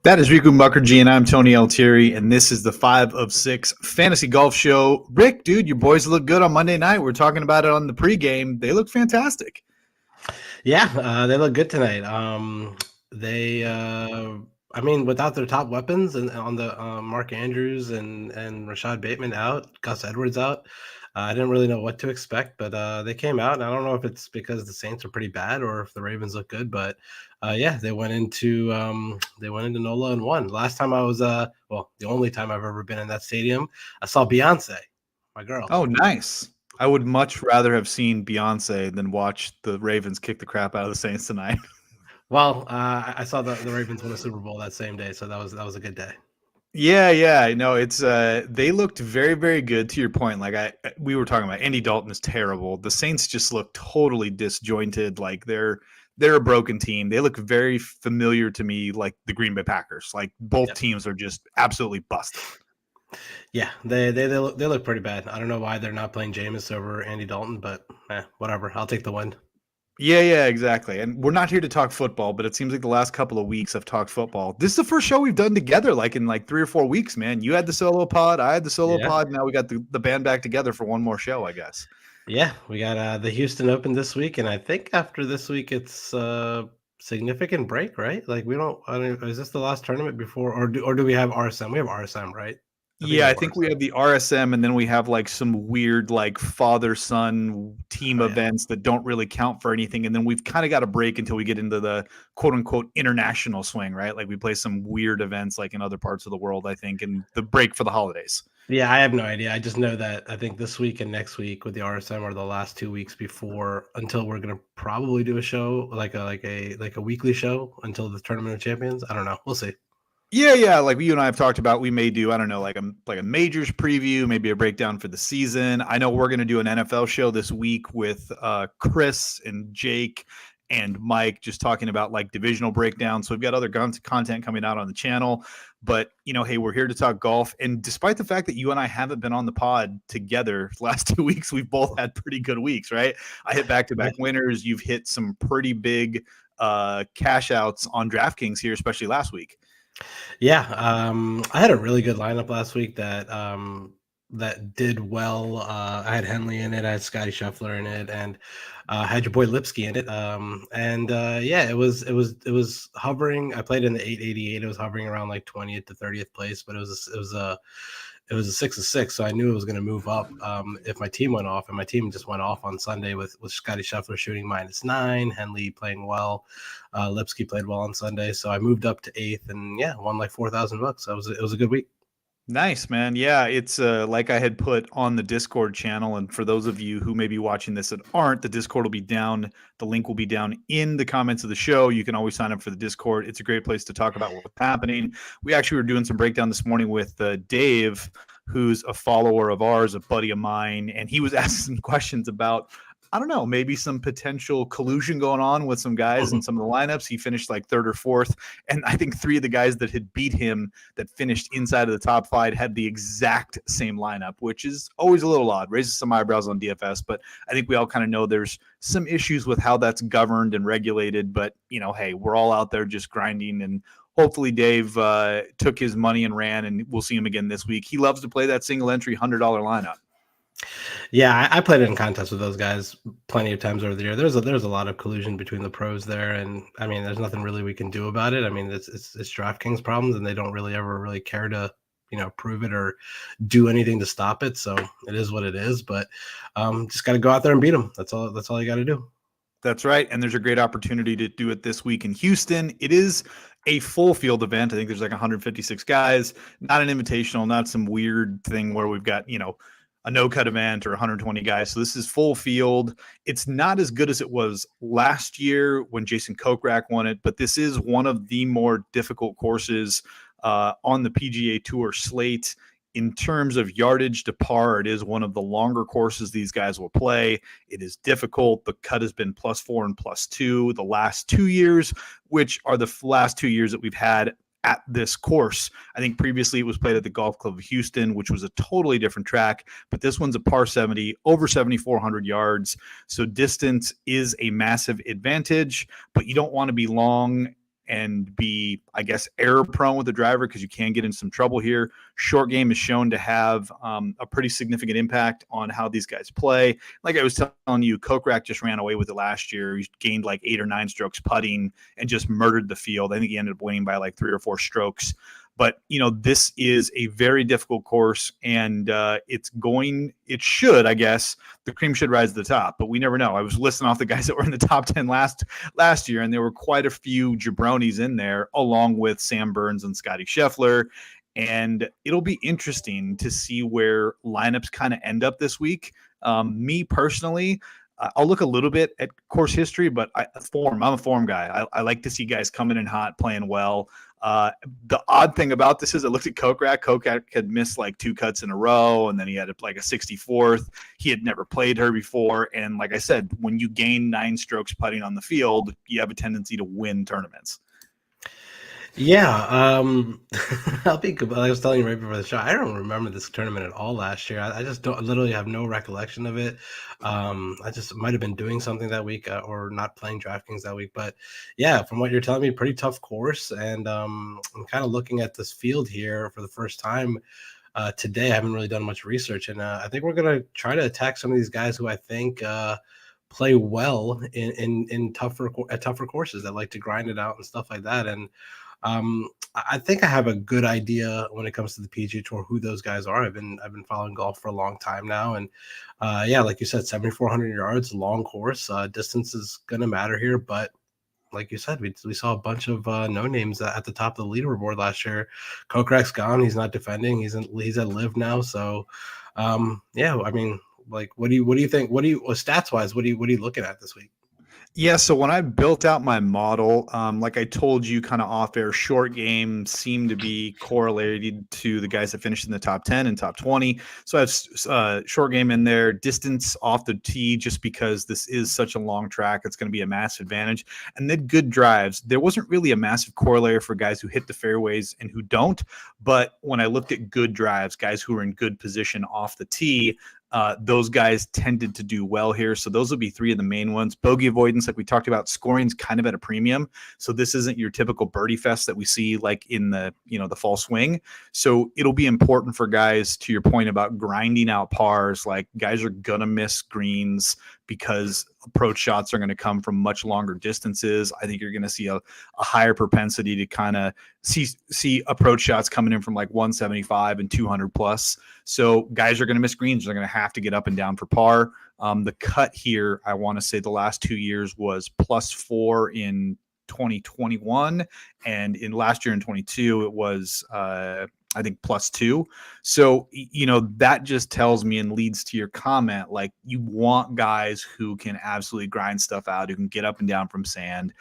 That is Riku Mukherjee, and I'm Tony Altieri, and this is the 5 of 6 Fantasy Golf Show. Rick, dude, your boys look good on Monday night. We're talking about it on the pregame. They look fantastic. Yeah, they look good tonight. Without their top weapons and on the Mark Andrews and Rashad Bateman out, Gus Edwards out, I didn't really know what to expect, but they came out. And I don't know if it's because the Saints are pretty bad or if the Ravens look good, but yeah, they went into NOLA and won. Last time I was the only time I've ever been in that stadium, I saw Beyonce, my girl. Oh, nice. I would much rather have seen Beyonce than watch the Ravens kick the crap out of the Saints tonight. Well, I saw the Ravens win a Super Bowl that same day, so that was a good day. Yeah. No, it's they looked very, very good to your point. We were talking about Andy Dalton is terrible. The Saints just look totally disjointed, like they're a broken team. They look very familiar to me like the Green Bay Packers. Like both Yep. teams are just absolutely busted. Yeah, they look pretty bad. I don't know why they're not playing Jameis over Andy Dalton, but whatever. I'll take the win. Yeah, exactly. And we're not here to talk football, but it seems like the last couple of weeks I've talked football. This is the first show we've done together, like in like 3 or 4 weeks, man. You had the solo pod, I had the solo Yeah, pod. Now we got the band back together for one more show, I guess. yeah. We got the Houston Open this week, and I think after this week it's significant break, right? Like we don't. I mean, is this the last tournament before, or do we have RSM? We have RSM, right? I think we Yeah, I have think we RSM. have the RSM, and then we have like some weird like father-son team Oh yeah. events that don't really count for anything. And then we've kind of got a break until we get into the quote unquote international swing, right? Like we play some weird events like in other parts of the world, I think, and the break for the holidays. Yeah, I have no idea. I just know that I think this week and next week with the RSM are the last 2 weeks before until we're gonna probably do a show like a weekly show until the Tournament of Champions. I don't know. We'll see. Yeah. Like you and I have talked about, we may do, I don't know, like a majors preview, maybe a breakdown for the season. I know we're going to do an NFL show this week with Chris and Jake and Mike, just talking about like divisional breakdowns. So we've got other content coming out on the channel. But hey, we're here to talk golf. And despite the fact that you and I haven't been on the pod together the last 2 weeks, we've both had pretty good weeks, right? I hit back-to-back winners. You've hit some pretty big cash outs on DraftKings here, especially last week. Yeah, I had a really good lineup last week that did well. I had Henley in it, I had Scotty Scheffler in it, and had your boy Lipsky in it. Yeah, it was hovering. I played in the 888. It was hovering around like 20th to 30th place, but it was a 6 of 6, so I knew it was going to move up if my team went off, and my team just went off on Sunday with Scotty Scheffler shooting -9, Henley playing well, Lipsky played well on Sunday, so I moved up to 8th, and yeah, won like $4,000. So it was a good week. Nice, man. Yeah, it's like I had put on the Discord channel. And for those of you who may be watching this that aren't, the Discord will be down. The link will be down in the comments of the show. You can always sign up for the Discord. It's a great place to talk about what's happening. We actually were doing some breakdown this morning with Dave, who's a follower of ours, a buddy of mine. And he was asking some questions about, I don't know, maybe some potential collusion going on with some guys in some of the lineups. He finished like 3rd or 4th. And I think 3 of the guys that had beat him that finished inside of the top 5 had the exact same lineup, which is always a little odd, raises some eyebrows on DFS. But I think we all kind of know there's some issues with how that's governed and regulated. But, hey, we're all out there just grinding. And hopefully Dave took his money and ran, and we'll see him again this week. He loves to play that single entry $100 lineup. Yeah, I played in contests with those guys plenty of times over the year. There's a lot of collusion between the pros there, and I mean, there's nothing really we can do about it. I mean, it's DraftKings problems, and they don't really ever really care to prove it or do anything to stop it. So it is what it is. But just got to go out there and beat them. That's all you got to do. That's right. And there's a great opportunity to do it this week in Houston. It is a full field event. I think there's like 156 guys, not an invitational, not some weird thing where we've got, a no-cut event or 120 guys. So this is full field. It's not as good as it was last year when Jason Kokrak won it, but this is one of the more difficult courses on the PGA Tour slate. In terms of yardage to par, it is one of the longer courses these guys will play. It is difficult. The cut has been +4 and +2 the last 2 years, which are the last 2 years that we've had at this course. I think previously it was played at the Golf Club of Houston, which was a totally different track, but this one's a par 70, over 7,400 yards. So distance is a massive advantage, but you don't want to be long and be, I guess, error prone with the driver because you can get in some trouble here. Short game is shown to have a pretty significant impact on how these guys play. Like I was telling you, Kokrak just ran away with it last year. He gained like 8 or 9 strokes putting and just murdered the field. I think he ended up winning by like 3 or 4 strokes. But, this is a very difficult course, and it should, I guess, the cream should rise to the top, but we never know. I was listing off the guys that were in the top 10 last year, and there were quite a few jabronis in there, along with Sam Burns and Scotty Scheffler. And it'll be interesting to see where lineups kind of end up this week. Me personally, I'll look a little bit at course history, but I'm a form guy. I like to see guys coming in hot, playing well. The odd thing about this is I looked at Kokrak. Kokrak had missed like 2 cuts in a row, and then he had like a 64th. He had never played her before. And like I said, when you gain 9 strokes putting on the field, you have a tendency to win tournaments. Yeah, I'll be good. I was telling you right before the show, I don't remember this tournament at all last year. I just don't, literally have no recollection of it. I just might have been doing something that week or not playing DraftKings that week. But yeah, from what you're telling me, pretty tough course. And I'm kind of looking at this field here for the first time today. I haven't really done much research, and I think we're going to try to attack some of these guys who I think play well in tougher courses that like to grind it out and stuff like that. And I think I have a good idea when it comes to the PGA Tour who those guys are. I've been following golf for a long time now, and yeah, like you said, 7,400 yards, long course. Distance is going to matter here, but like you said, we saw a bunch of no names at the top of the leaderboard last year. Kokrak's gone; he's not defending. He's at Live now, so yeah. I mean, like, what do you think? Stats wise? What are you looking at this week? Yeah, so when I built out my model, like I told you kind of off air, short game seemed to be correlated to the guys that finished in the top 10 and top 20. So I have short game in there, distance off the tee, just because this is such a long track. It's going to be a massive advantage. And then good drives. There wasn't really a massive correlator for guys who hit the fairways and who don't. But when I looked at good drives, guys who are in good position off the tee, those guys tended to do well here. So those will be 3 of the main ones. Bogey avoidance, like we talked about, scoring's kind of at a premium. So this isn't your typical birdie fest that we see like in the fall swing. So it'll be important for guys, to your point about grinding out pars, like guys are going to miss greens because approach shots are going to come from much longer distances. I think you're going to see a higher propensity to kind of see approach shots coming in from like 175 and 200 plus. So guys are going to miss greens. They're going to have to get up and down for par. The cut here, I want to say the last 2 years was +4 in 2021, and in last year in 22 it was I think +2. So that just tells me and leads to your comment, like you want guys who can absolutely grind stuff out, who can get up and down from sand,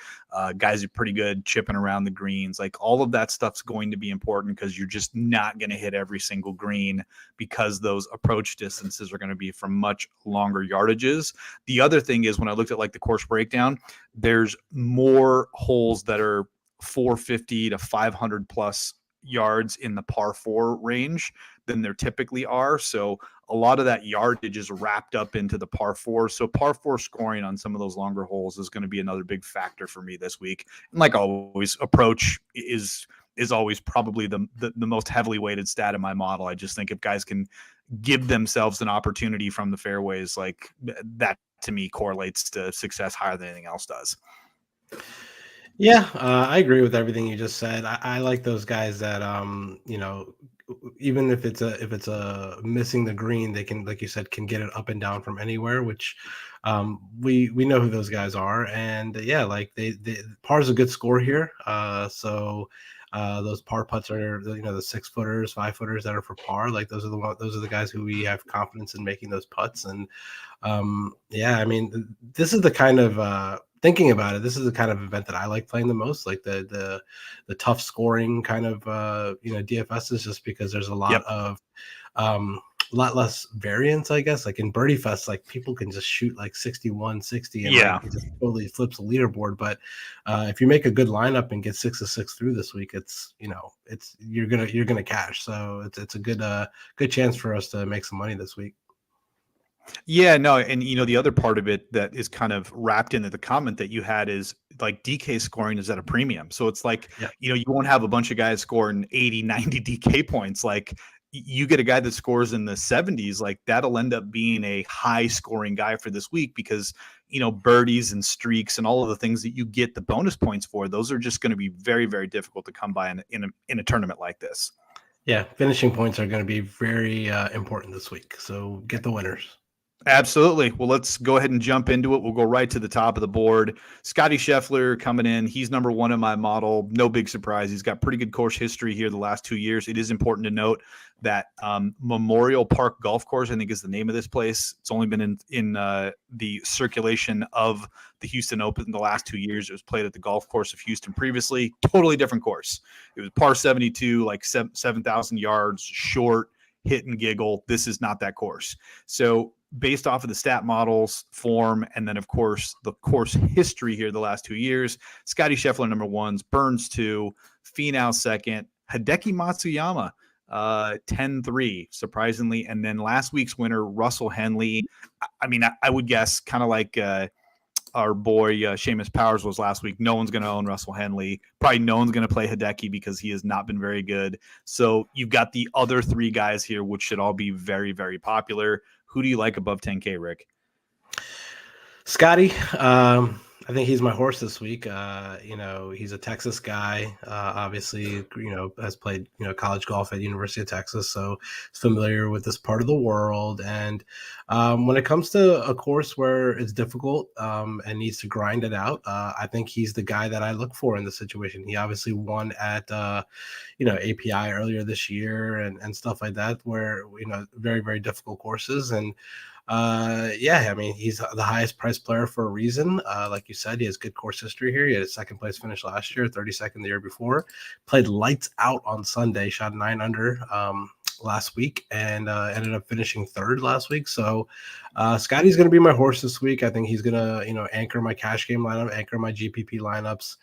guys are pretty good chipping around the greens. Like all of that stuff's going to be important because you're just not going to hit every single green because those approach distances are going to be from much longer yardages. The other thing is when I looked at like the course breakdown, there's more holes that are 450 to 500 plus yards in the par 4 range than there typically are. So a lot of that yardage is wrapped up into the par 4. So par 4 scoring on some of those longer holes is going to be another big factor for me this week. And like always, approach is always probably the most heavily weighted stat in my model. I just think if guys can give themselves an opportunity from the fairways, like that to me correlates to success higher than anything else does. Yeah, I agree with everything you just said. I like those guys that even if it's a missing the green, they can, like you said, can get it up and down from anywhere, which we know who those guys are. And yeah, like they par's a good score here. So those par putts are the 6-footers, 5-footers that are for par. Like those are the guys who we have confidence in making those putts. And yeah, I mean, this is the kind of thinking about it, this is the kind of event that I like playing the most, like the tough scoring kind of DFS is, just because there's a lot of lot less variance, I guess. Like in Birdie Fest, like people can just shoot like 61, 60 and like, it just totally flips the leaderboard. But if you make a good lineup and get 6 of 6 through this week, it's you're gonna cash. So it's a good chance for us to make some money this week. Yeah, no, and the other part of it that is kind of wrapped into the comment that you had is like DK scoring is at a premium. So it's like, Yeah. you won't have a bunch of guys scoring 80, 90 DK points. Like you get a guy that scores in the 70s, like that'll end up being a high scoring guy for this week because, birdies and streaks and all of the things that you get the bonus points for, those are just going to be very, very difficult to come by in a tournament like this. Yeah, finishing points are going to be very important this week. So get the winners. Absolutely. Well, let's go ahead and jump into it. We'll go right to the top of the board. Scotty Scheffler coming in. He's number one in my model. No big surprise. He's got pretty good course history here the last 2 years. It is important to note that Memorial Park Golf Course, I think, is the name of this place. It's only been in the circulation of the Houston Open the last 2 years. It was played at the golf course of Houston previously. Totally different course. It was par 72, like 7,000 yards, short, hit and giggle. This is not that course. So based off of the stat models, form, and then, of course, the course history here the last 2 years, Scotty Scheffler number ones, Burns 2, Finau second, Hideki Matsuyama 10-3, surprisingly. And then last week's winner, Russell Henley. I mean, I would guess kind of like our boy Seamus Powers was last week. No one's going to own Russell Henley. Probably no one's going to play Hideki because he has not been very good. So you've got the other three guys here, which should all be very, very popular. Who do you like above 10K, Rick? Scotty, I think he's my horse this week. He's a Texas guy. Obviously, has played, college golf at University of Texas, so he's familiar with this part of the world. And when it comes to a course where it's difficult and needs to grind it out, I think he's the guy that I look for in this situation. He obviously won at, API earlier this year and stuff like that, where, very, very difficult courses. And I mean, he's the highest priced player for a reason. Like you said, he has good course history here. He had a second place finish last year, 32nd the year before. Played lights out on Sunday, shot 9 under last week, and ended up finishing third last week. So Scotty's going to be my horse this week. I think he's going to, anchor my cash game lineup, anchor my GPP lineups.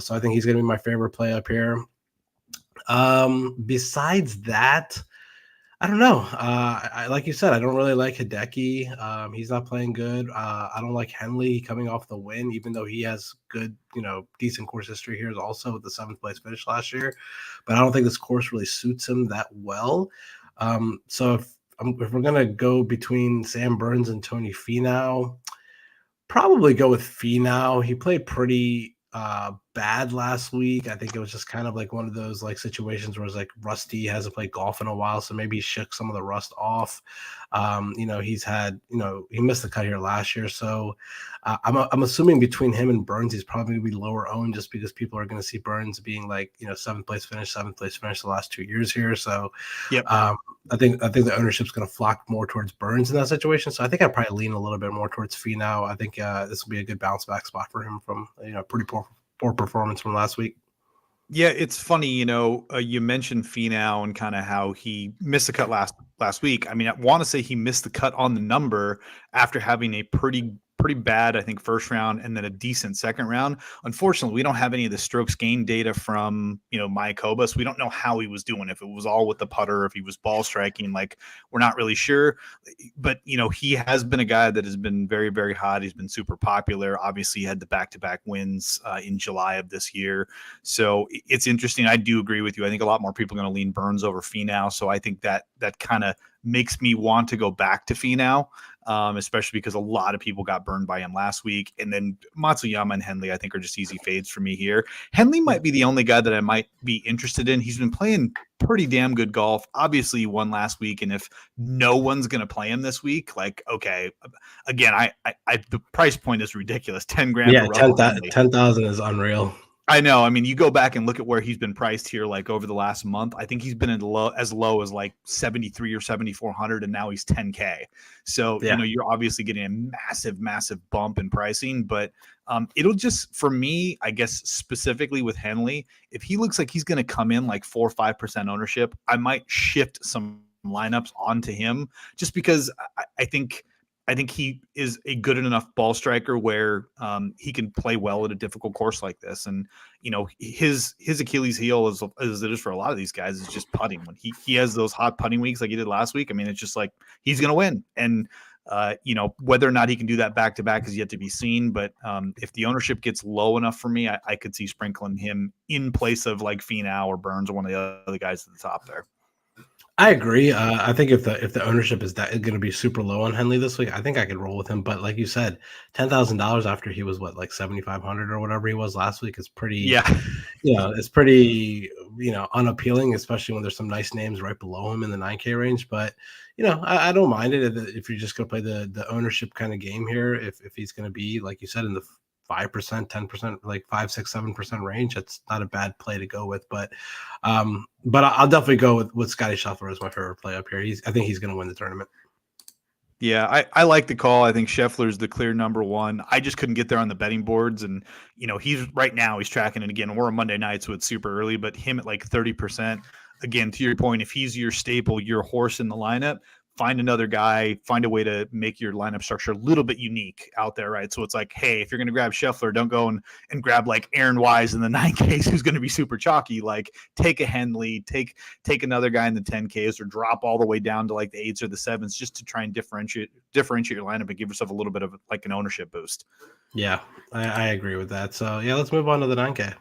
So I think he's going to be my favorite play up here. Besides that, I don't know. I like you said, I don't really like Hideki. He's not playing good. I don't like Henley coming off the win, even though he has good, decent course history here also with the 7th place finish last year. But I don't think this course really suits him that well. So if we're gonna go between Sam Burns and Tony Finau, probably go with Finau. He played pretty bad last week. I think it was just kind of like one of those like situations where it's like rusty, hasn't played golf in a while, so maybe he shook some of the rust off. He's had, he missed the cut here last year, so I'm assuming between him and Burns, he's probably gonna be lower owned just because people are going to see Burns being like 7th place finish the last 2 years here. So Yep. I think the ownership's going to flock more towards Burns in that situation. So I think I'd probably lean a little bit more towards Finau. I think this will be a good bounce back spot for him from pretty poor performance from last week. Yeah, it's funny, you mentioned Finau and kind of how he missed the cut last week. I mean, I want to say he missed the cut on the number after having a pretty bad, I think, first round and then a decent second round. Unfortunately, we don't have any of the strokes gained data from, Mayakoba, so we don't know how he was doing, if it was all with the putter, if he was ball striking, like we're not really sure. But, he has been a guy that has been very, very hot. He's been super popular. Obviously, he had the back-to-back wins in July of this year. So it's interesting. I do agree with you. I think a lot more people are going to lean Burns over Finau. So I think that kind of makes me want to go back to Finau, especially because a lot of people got burned by him last week. And then Matsuyama and Henley, I think, are just easy fades for me here. Henley might be the only guy that I might be interested in. He's been playing pretty damn good golf. Obviously, he won last week. And if no one's going to play him this week, like, okay, again, I the price point is ridiculous. 10 grand. Yeah, 10,000 is unreal. I know. I mean, you go back and look at where he's been priced here, like over the last month. I think he's been as low as like 73 or 7,400, and now he's 10K. So, yeah. You're obviously getting a massive, massive bump in pricing. But it'll just, for me, I guess specifically with Henley, if he looks like he's going to come in like 4 or 5% ownership, I might shift some lineups onto him just because I think he is a good enough ball striker where he can play well at a difficult course like this. And, his Achilles heel, as it is for a lot of these guys, is just putting. When he has those hot putting weeks like he did last week, I mean, it's just like he's going to win. And Whether or not he can do that back to back is yet to be seen. But if the ownership gets low enough for me, I could see sprinkling him in place of like Finau or Burns or one of the other guys at the top there. I agree. I think if the ownership is that going to be super low on Henley this week, I think I could roll with him. But like you said, $10,000 after he was what, like 7,500 or whatever he was last week is pretty. Yeah. It's pretty unappealing, especially when there's some nice names right below him in the 9K range. But I don't mind it if you're just going to play the ownership kind of game here. If he's going to be, like you said, in the 5%, 10%, like 5, 6, 7% range, that's not a bad play to go with. But I'll definitely go with Scotty Scheffler as my favorite play up here. I think he's going to win the tournament. Yeah, I like the call. I think Scheffler's the clear number one. I just couldn't get there on the betting boards. And, he's right now he's tracking it again. We're on Monday night, so it's super early, but him at like 30%. Again, to your point, if he's your staple, your horse in the lineup, find another guy, find a way to make your lineup structure a little bit unique out there, right? So it's like, hey, if you're going to grab Scheffler, don't go and grab like Aaron Wise in the 9Ks who's going to be super chalky. Like take a Henley, take another guy in the 10Ks, or drop all the way down to like the 8s or the 7s just to try and differentiate your lineup and give yourself a little bit of like an ownership boost. Yeah, I agree with that. So yeah, let's move on to the 9K.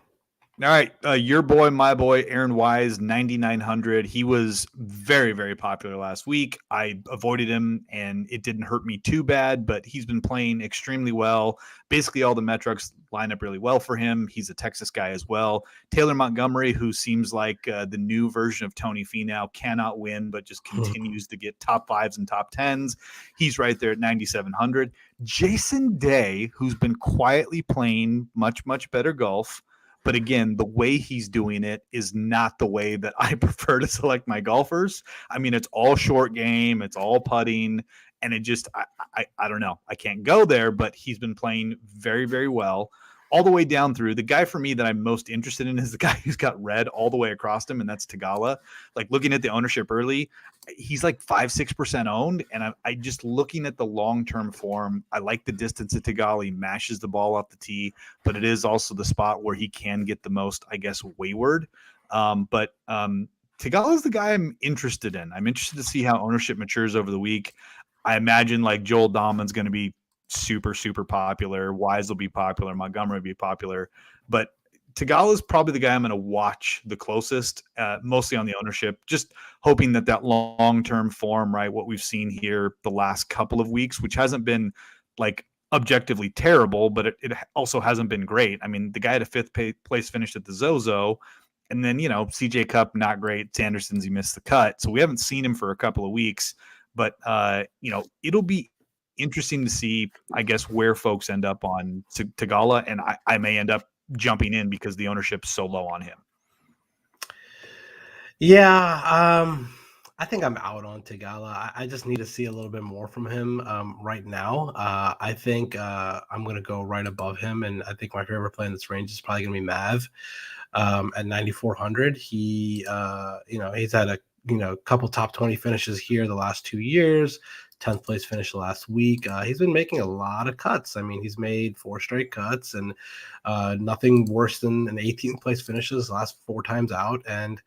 All right, your boy, my boy, Aaron Wise, 9,900. He was very, very popular last week. I avoided him, and it didn't hurt me too bad, but he's been playing extremely well. Basically, all the metrics line up really well for him. He's a Texas guy as well. Taylor Montgomery, who seems like the new version of Tony Finau, cannot win, but just continues to get top 5s and top 10s. He's right there at 9,700. Jason Day, who's been quietly playing much, much better golf. But again, the way he's doing it is not the way that I prefer to select my golfers. I mean, it's all short game, it's all putting, and it just, I don't know. I can't go there, but he's been playing very, very well all the way down through. The guy for me that I'm most interested in is the guy who's got red all the way across him, and that's Tagala. Like looking at the ownership early, he's like 5-6% owned, and I just looking at the long-term form, I like the distance at Tagala. He mashes the ball off the tee, but it is also the spot where he can get the most, I guess, wayward. But Tagala is the guy I'm interested in. I'm interested to see how ownership matures over the week. I imagine like Joel Dahmen's going to be super, super popular. Wise will be popular. Montgomery will be popular. But Tagala is probably the guy I'm going to watch the closest, mostly on the ownership, just hoping that long-term form, right, what we've seen here the last couple of weeks, which hasn't been like objectively terrible, but it also hasn't been great. I mean, the guy had a 5th place finish at the Zozo, and then, CJ Cup, not great. Sanderson's, he missed the cut. So we haven't seen him for a couple of weeks, but, it'll be interesting to see, I guess, where folks end up on Tagala, and I may end up jumping in because the ownership's so low on him. Yeah, I think I'm out on Tagala. I just need to see a little bit more from him right now. I think I'm going to go right above him, and I think my favorite play in this range is probably going to be Mav at 9,400. He, he's had a couple top 20 finishes here the last 2 years. 10th place finish last week. He's been making a lot of cuts. I mean, he's made 4 straight cuts, and nothing worse than an 18th place finishes last 4 times out. And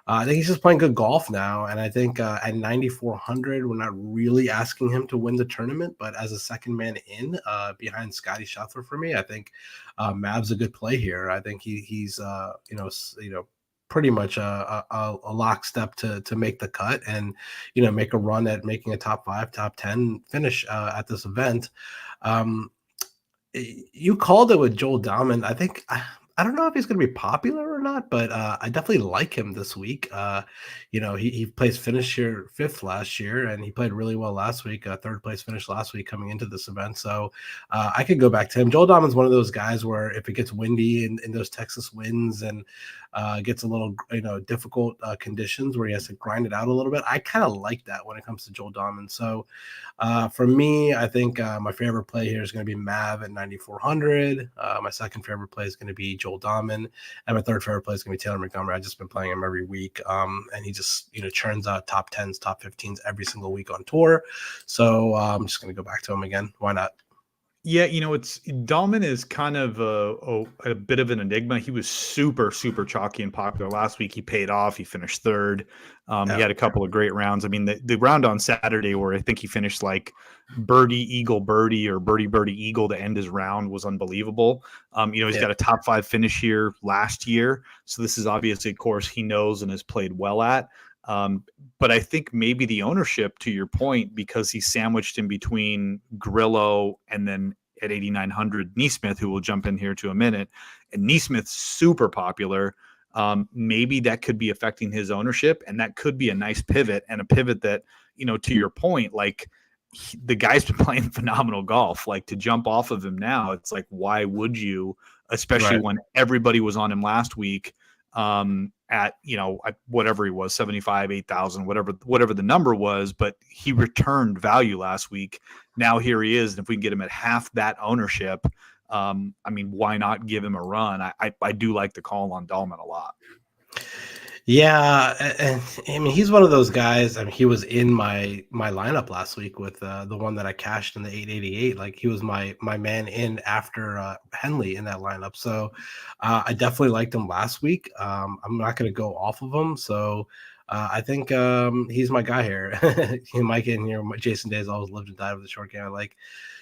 I think he's just playing good golf now. And I think at 9,400, we're not really asking him to win the tournament, but as a second man in behind Scotty Scheffler for me, I think Mav's a good play here. I think he's pretty much a lockstep to make the cut and, make a run at making a top 5, top 10 finish at this event. You called it with Joel Dahmen. I think, I don't know if he's going to be popular or not, but I definitely like him this week. He placed finish here 5th last year, and he played really well last week. 3rd place finish last week coming into this event. So I could go back to him. Joel Dahmen's one of those guys where if it gets windy in those Texas winds and gets a little, difficult conditions where he has to grind it out a little bit, I kind of like that when it comes to Joel Dahmen. So for me, I think my favorite play here is going to be Mav at 9,400. My second favorite play is going to be Joel Dahmen, and my third favorite play is going to be Taylor Montgomery. I've just been playing him every week, and he just churns out top 10s, top 15s every single week on tour. So I'm just going to go back to him again. Why not? Yeah, it's Dahlman is kind of a bit of an enigma. He was super, super chalky and popular last week. He paid off. He finished third. He Yeah, had a couple of great rounds. I mean, the round on Saturday where I think he finished like birdie, eagle, birdie, or birdie, birdie, eagle to end his round was unbelievable. He's yeah, got a top 5 finish here last year. So this is obviously a course he knows and has played well at. But I think maybe the ownership, to your point, because he's sandwiched in between Grillo and then at 8,900 Neesmith, who will jump in here to a minute, and Neesmith's super popular. Maybe that could be affecting his ownership, and that could be a nice pivot, and a pivot that, to your point, like the guy's been playing phenomenal golf. Like, to jump off of him now, it's like, why would you? Especially right. when everybody was on him last week, at whatever he was, 75, 8,000, whatever the number was, but he returned value last week. Now here he is, and if we can get him at half that ownership, I mean, why not give him a run? I do like the call on Dahlman a lot. Yeah, and I mean he's one of those guys. I mean he was in my lineup last week with the one that I cashed in the 888. Like he was my man in after Henley in that lineup. So I definitely liked him last week. I'm not going to go off of him. So I think he's my guy here. Mike in here, Jason Day's always lived and died with the short game. I like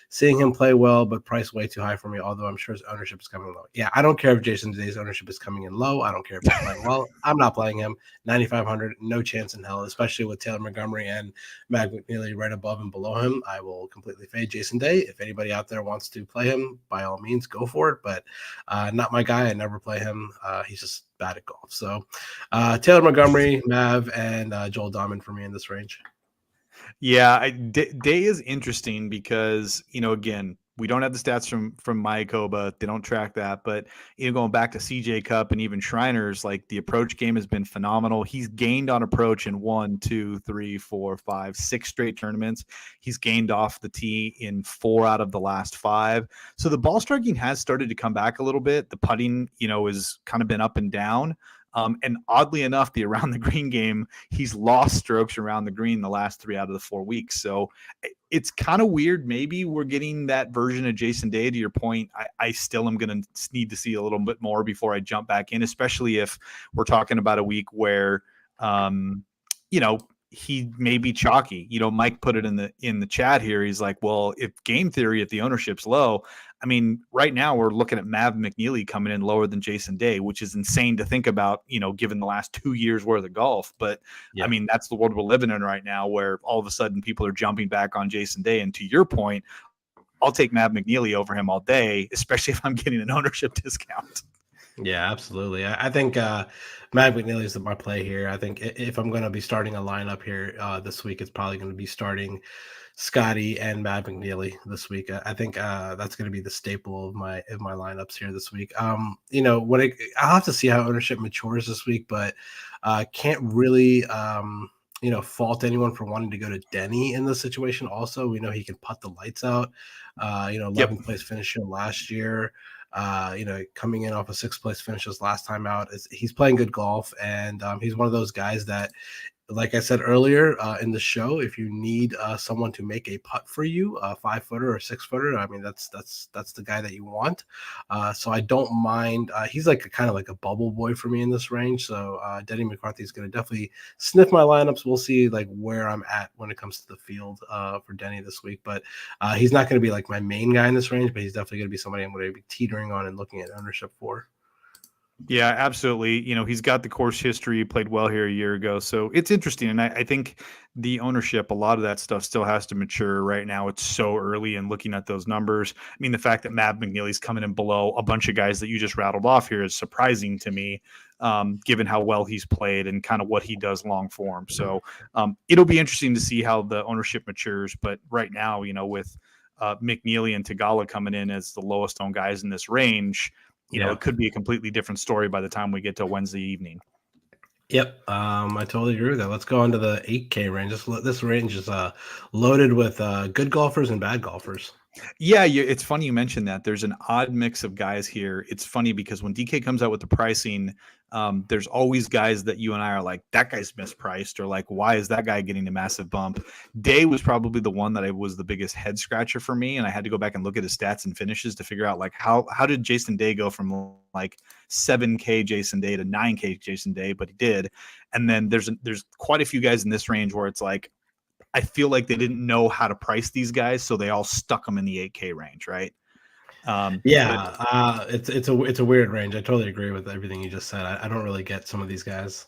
seeing him play well, but price way too high for me, although I'm sure his ownership is coming low. Yeah, I don't care if Jason Day's ownership is coming in low. I don't care if he's playing well. I'm not playing him. 9,500, no chance in hell, especially with Taylor Montgomery and Mag McNeely right above and below him. I will completely fade Jason Day. If anybody out there wants to play him, by all means, go for it, but not my guy. I never play him. He's just bad at golf. So Taylor Montgomery, Mav, and Joel Dahman for me in this range. Yeah, Day is interesting because, again, we don't have the stats from Mayakoba. They don't track that, but going back to CJ Cup and even Shriners, like the approach game has been phenomenal. He's gained on approach in 1, 2, 3, 4, 5, 6 straight tournaments. He's gained off the tee in 4 out of the last 5. So the ball striking has started to come back a little bit. The putting, has kind of been up and down. And oddly enough, the around the green game, he's lost strokes around the green the last 3 out of the 4 weeks. So it's kind of weird. Maybe we're getting that version of Jason Day. To your point, I still am going to need to see a little bit more before I jump back in, especially if we're talking about a week where, he may be chalky. Mike put it in the chat here. He's like, well, if game theory, if the ownership's low, I mean, right now we're looking at Mav McNeely coming in lower than Jason Day, which is insane to think about, given the last 2 years worth of golf. But Yeah. I mean, that's the world we're living in right now, where all of a sudden people are jumping back on Jason Day. And to your point, I'll take Mav McNeely over him all day, especially if I'm getting an ownership discount. Yeah, absolutely. I think Mag McNeely is my play here. I think if I'm going to be starting a lineup here this week, it's probably going to be starting Scotty and Mag McNeely this week. I think that's going to be the staple of my lineups here this week. I'll have to see how ownership matures this week, but can't really fault anyone for wanting to go to Denny in this situation. Also, we know he can putt the lights out. 11th place finisher last year. Coming in off a 6th place finishes last time out. He's playing good golf, and he's one of those guys that, like I said earlier in the show, if you need someone to make a putt for you, a 5-footer or 6-footer, I mean that's the guy that you want. So I don't mind. He's like kind of like a bubble boy for me in this range. So Denny McCarthy is going to definitely sniff my lineups. We'll see like where I'm at when it comes to the field for Denny this week. But he's not going to be like my main guy in this range. But he's definitely going to be somebody I'm going to be teetering on and looking at ownership for. Yeah, absolutely. He's got the course history, played well here a year ago. So it's interesting. And I think the ownership, a lot of that stuff still has to mature right now. It's so early, and looking at those numbers. I mean, the fact that Mav McNeely's coming in below a bunch of guys that you just rattled off here is surprising to me, given how well he's played and kind of what he does long form. So it'll be interesting to see how the ownership matures. But right now, with McNeely and Tagala coming in as the lowest owned guys in this range, it could be a completely different story by the time we get to Wednesday evening. Yep, I totally agree with that. Let's go on to the 8K range. This range is loaded with good golfers and bad golfers. Yeah, it's funny you mentioned that. There's an odd mix of guys here. It's funny because when DK comes out with the pricing, there's always guys that you and I are like, that guy's mispriced, or like, why is that guy getting a massive bump? Day was probably the one that I was the biggest head scratcher for me, and I had to go back and look at his stats and finishes to figure out like how did Jason Day go from like 7K Jason Day to 9K Jason Day, but he did. And then there's quite a few guys in this range where it's like, I feel like they didn't know how to price these guys, so they all stuck them in the 8K range, right? But Yeah, it's a weird range. I totally agree with everything you just said. I don't really get some of these guys.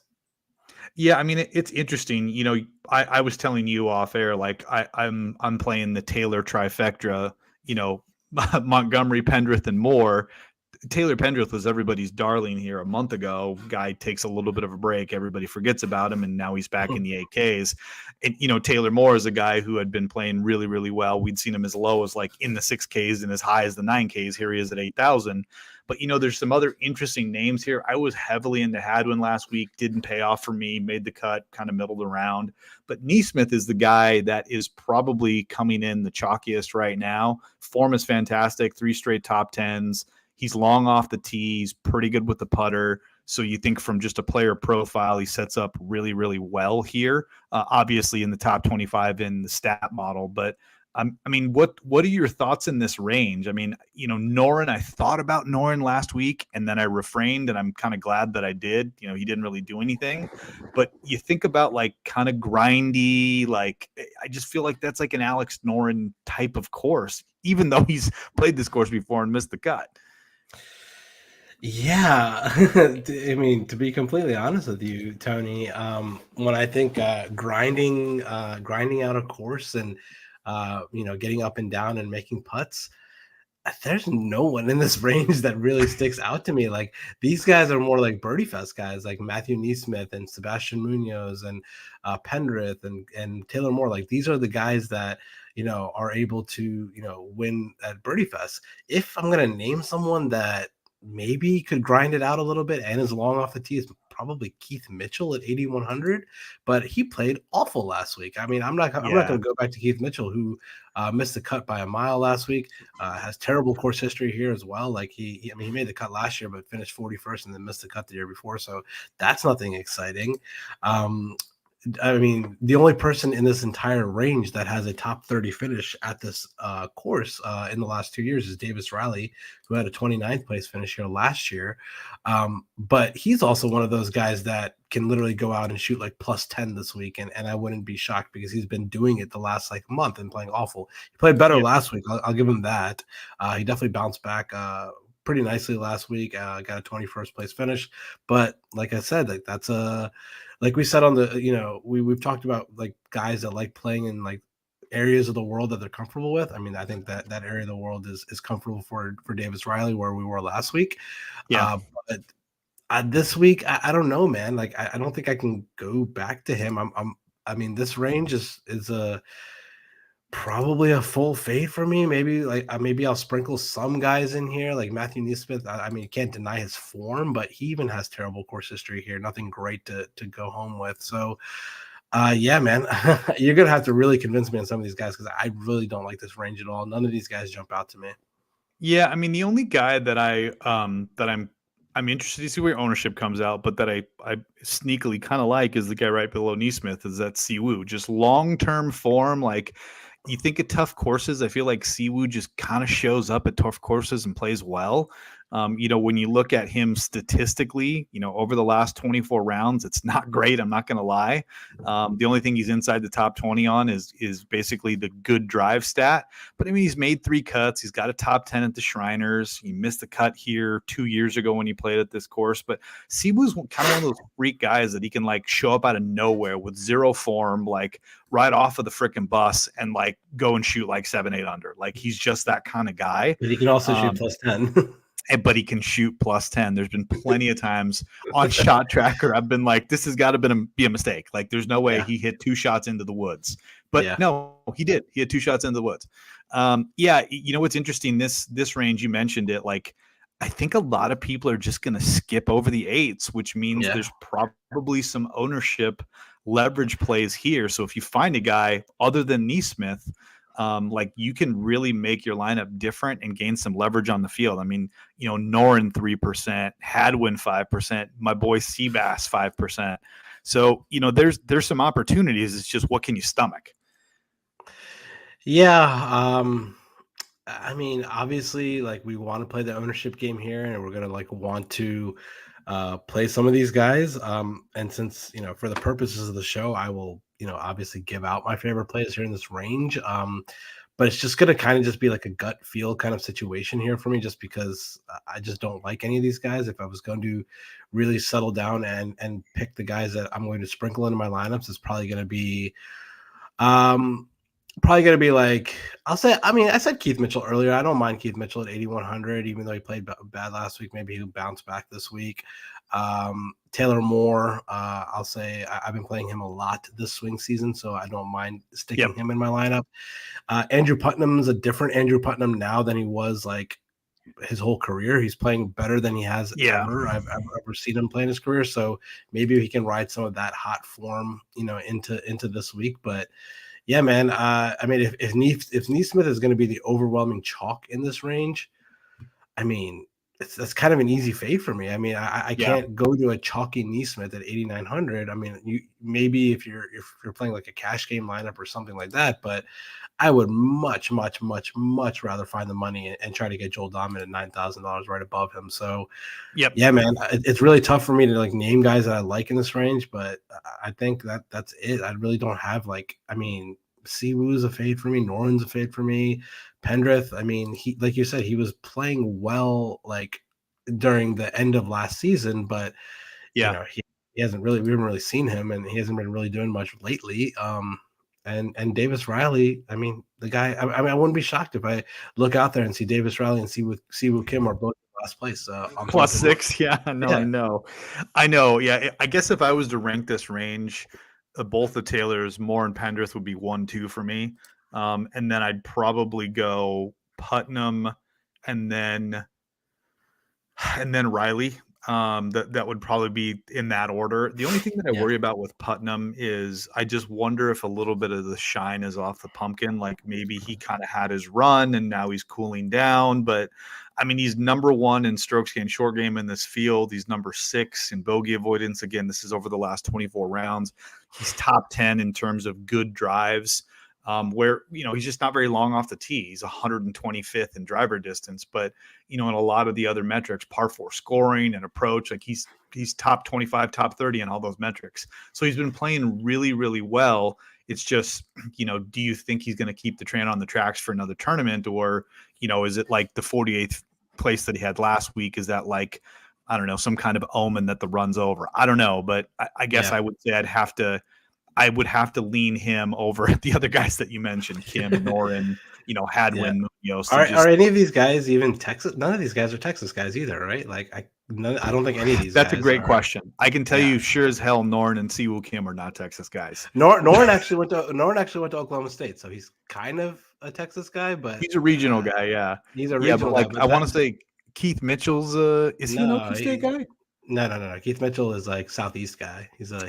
yeah, I mean, it's interesting. You know, I was telling you off air, like I'm playing the Taylor trifecta. You know, Montgomery, Pendrith, and Moore. Taylor Pendrith was everybody's darling here a month ago. Guy takes a little bit of a break. Everybody forgets about him, and now he's back in the 8Ks. And, you know, Taylor Moore is a guy who had been playing really, really well. We'd seen him as low as like in the 6Ks and as high as the 9Ks. Here he is at 8,000. But, you know, there's some other interesting names here. I was heavily into Hadwin last week. Didn't pay off for me. Made the cut, kind of middled around. But Neesmith is the guy that is probably coming in the chalkiest right now. Form is fantastic. 3 straight top tens. He's long off the tee. He's pretty good with the putter. So you think from just a player profile, he sets up really, really well here. Obviously in the top 25 in the stat model. But I mean, what are your thoughts in this range? I mean, you know, Noren, I thought about Noren last week and then I refrained, and I'm kind of glad that I did. You know, he didn't really do anything. But you think about like kind of grindy, like I just feel like that's like an Alex Noren type of course, even though he's played this course before and missed the cut. Yeah, I mean, to be completely honest with you, Tony, when I think grinding out a course and getting up and down and making putts, there's no one in this range that really sticks out to me. Like these guys are more like Birdie Fest guys, like Matthew Neesmith and Sebastian Munoz and Pendrith and Taylor Moore. Like these are the guys that are able to win at Birdie Fest. If I'm gonna name someone that maybe could grind it out a little bit and is long off the tee, is probably Keith Mitchell at 8,100, but he played awful last week. I mean, I'm not going to go back to Keith Mitchell, who missed the cut by a mile last week. Has terrible course history here as well. Like he made the cut last year, but finished 41st and then missed the cut the year before. So that's nothing exciting. I mean, the only person in this entire range that has a top 30 finish at this course in the last 2 years is Davis Riley, who had a 29th place finish here last year. But he's also one of those guys that can literally go out and shoot like plus 10 this week. And I wouldn't be shocked because he's been doing it the last like month and playing awful. He played better last week. I'll give him that. He definitely bounced back pretty nicely last week. Got a 21st place finish. But like I said, like that's like we said on the, we've talked about like guys that like playing in like areas of the world that they're comfortable with. I mean, I think that area of the world is comfortable for Davis Riley, where we were last week. But this week, I don't know, man. Like, I don't think I can go back to him. I mean, this range is probably a full fade for me. Maybe maybe I'll sprinkle some guys in here, like Matthew Neesmith. I mean, you can't deny his form, but he even has terrible course history here. Nothing great to go home with. So, yeah, man, you're gonna have to really convince me on some of these guys because I really don't like this range at all. None of these guys jump out to me. Yeah, I mean, the only guy that I'm interested to see where ownership comes out, but that I sneakily kind of like is the guy right below Neesmith, is that Siwoo. Just long-term form, like you think of tough courses, I feel like Siwoo just kind of shows up at tough courses and plays well. When you look at him statistically, over the last 24 rounds, it's not great. I'm not going to lie. The only thing he's inside the top 20 on is basically the good drive stat. But I mean, he's made 3 cuts. He's got a top 10 at the Shriners. He missed the cut here 2 years ago when he played at this course. But Siwoo's kind of one of those freak guys that he can like show up out of nowhere with zero form, like right off of the freaking bus and like go and shoot like 7-8 under. Like he's just that kind of guy. But he can also shoot plus 10. But he can shoot plus 10. There's been plenty of times on Shot Tracker I've been like, this has got to be a mistake. Like there's no way he hit 2 shots into the woods. But no, he did. He had 2 shots into the woods. What's interesting, this range, you mentioned it, like I think a lot of people are just going to skip over the 8s, which means there's probably some ownership leverage plays here. So if you find a guy other than Neesmith, like you can really make your lineup different and gain some leverage on the field. I mean, Norin 3%, Hadwin 5%, my boy Seabass 5%. So, there's some opportunities. It's just what can you stomach? Yeah. I mean, obviously, like we want to play the ownership game here, and we're gonna like want to play some of these guys. And since for the purposes of the show, I will obviously give out my favorite plays here in this range. But it's just gonna kind of just be like a gut feel kind of situation here for me, just because I just don't like any of these guys. If I was going to really settle down and pick the guys that I'm going to sprinkle into my lineups, it's um probably going to be like, I said Keith Mitchell earlier. I don't mind Keith Mitchell at 8,100, even though he played bad last week. Maybe he'll bounce back this week. Taylor Moore, I'll say I've been playing him a lot this swing season, so I don't mind sticking him in my lineup. Andrew Putnam's a different Andrew Putnam now than he was like his whole career. He's playing better than he has I've ever seen him play in his career. So maybe he can ride some of that hot form, into this week. But yeah, man. I mean, if Neesmith is going to be the overwhelming chalk in this range, I mean, that's kind of an easy fade for me. I mean, I can't go to a chalky Neesmith at 8,900. I mean, you maybe if you're playing like a cash game lineup or something like that, but I would much rather find the money and try to get Joel Dominant at $9,000 right above him. So, yeah, man, it's really tough for me to like name guys that I like in this range, but I think that's it. I really don't have Siwoo's a fade for me. Noren's a fade for me. Pendrith, I mean, he, like you said, he was playing well like during the end of last season, but he hasn't really, we haven't really seen him, and he hasn't been really doing much lately. And Davis Riley, I mean, the guy, I mean, I wouldn't be shocked if I look out there and see Davis Riley and Siwoo Kim are both in last place. On +6. Yeah, no, yeah. I know. Yeah. I guess if I was to rank this range, both the Taylors, Moore and Pendrith would be 1-2 for me. And then I'd probably go Putnam and then Riley. That would probably be in that order. The only thing that I worry about with Putnam is I just wonder if a little bit of the shine is off the pumpkin. Like maybe he kind of had his run and now he's cooling down. But I mean, he's number 1 in strokes gained short game in this field. He's number 6 in bogey avoidance. Again, this is over the last 24 rounds. He's top 10 in terms of good drives. Where he's just not very long off the tee. He's 125th in driver distance, but in a lot of the other metrics, par 4 scoring and approach, like he's top 25, top 30 in all those metrics. So he's been playing really, really well. It's just, do you think he's going to keep the train on the tracks for another tournament, or is it like the 48th place that he had last week? Is that like, I don't know, some kind of omen that the run's over? I don't know, but I guess I would say I would have to lean him over the other guys that you mentioned, Kim, Noren, Hadwin, Munoz. Are any of these guys even Texas? None of these guys are Texas guys either, right? Like I don't think any of these. That's a great question. I can tell you, sure as hell, Noren and Siwoo Kim are not Texas guys. Noren actually went to Oklahoma State, so he's kind of a Texas guy, but he's a regional guy. Yeah, he's a regional guy. But I want to say Keith Mitchell's. Is he an Oklahoma State guy? No. Keith Mitchell is like Southeast guy. He's a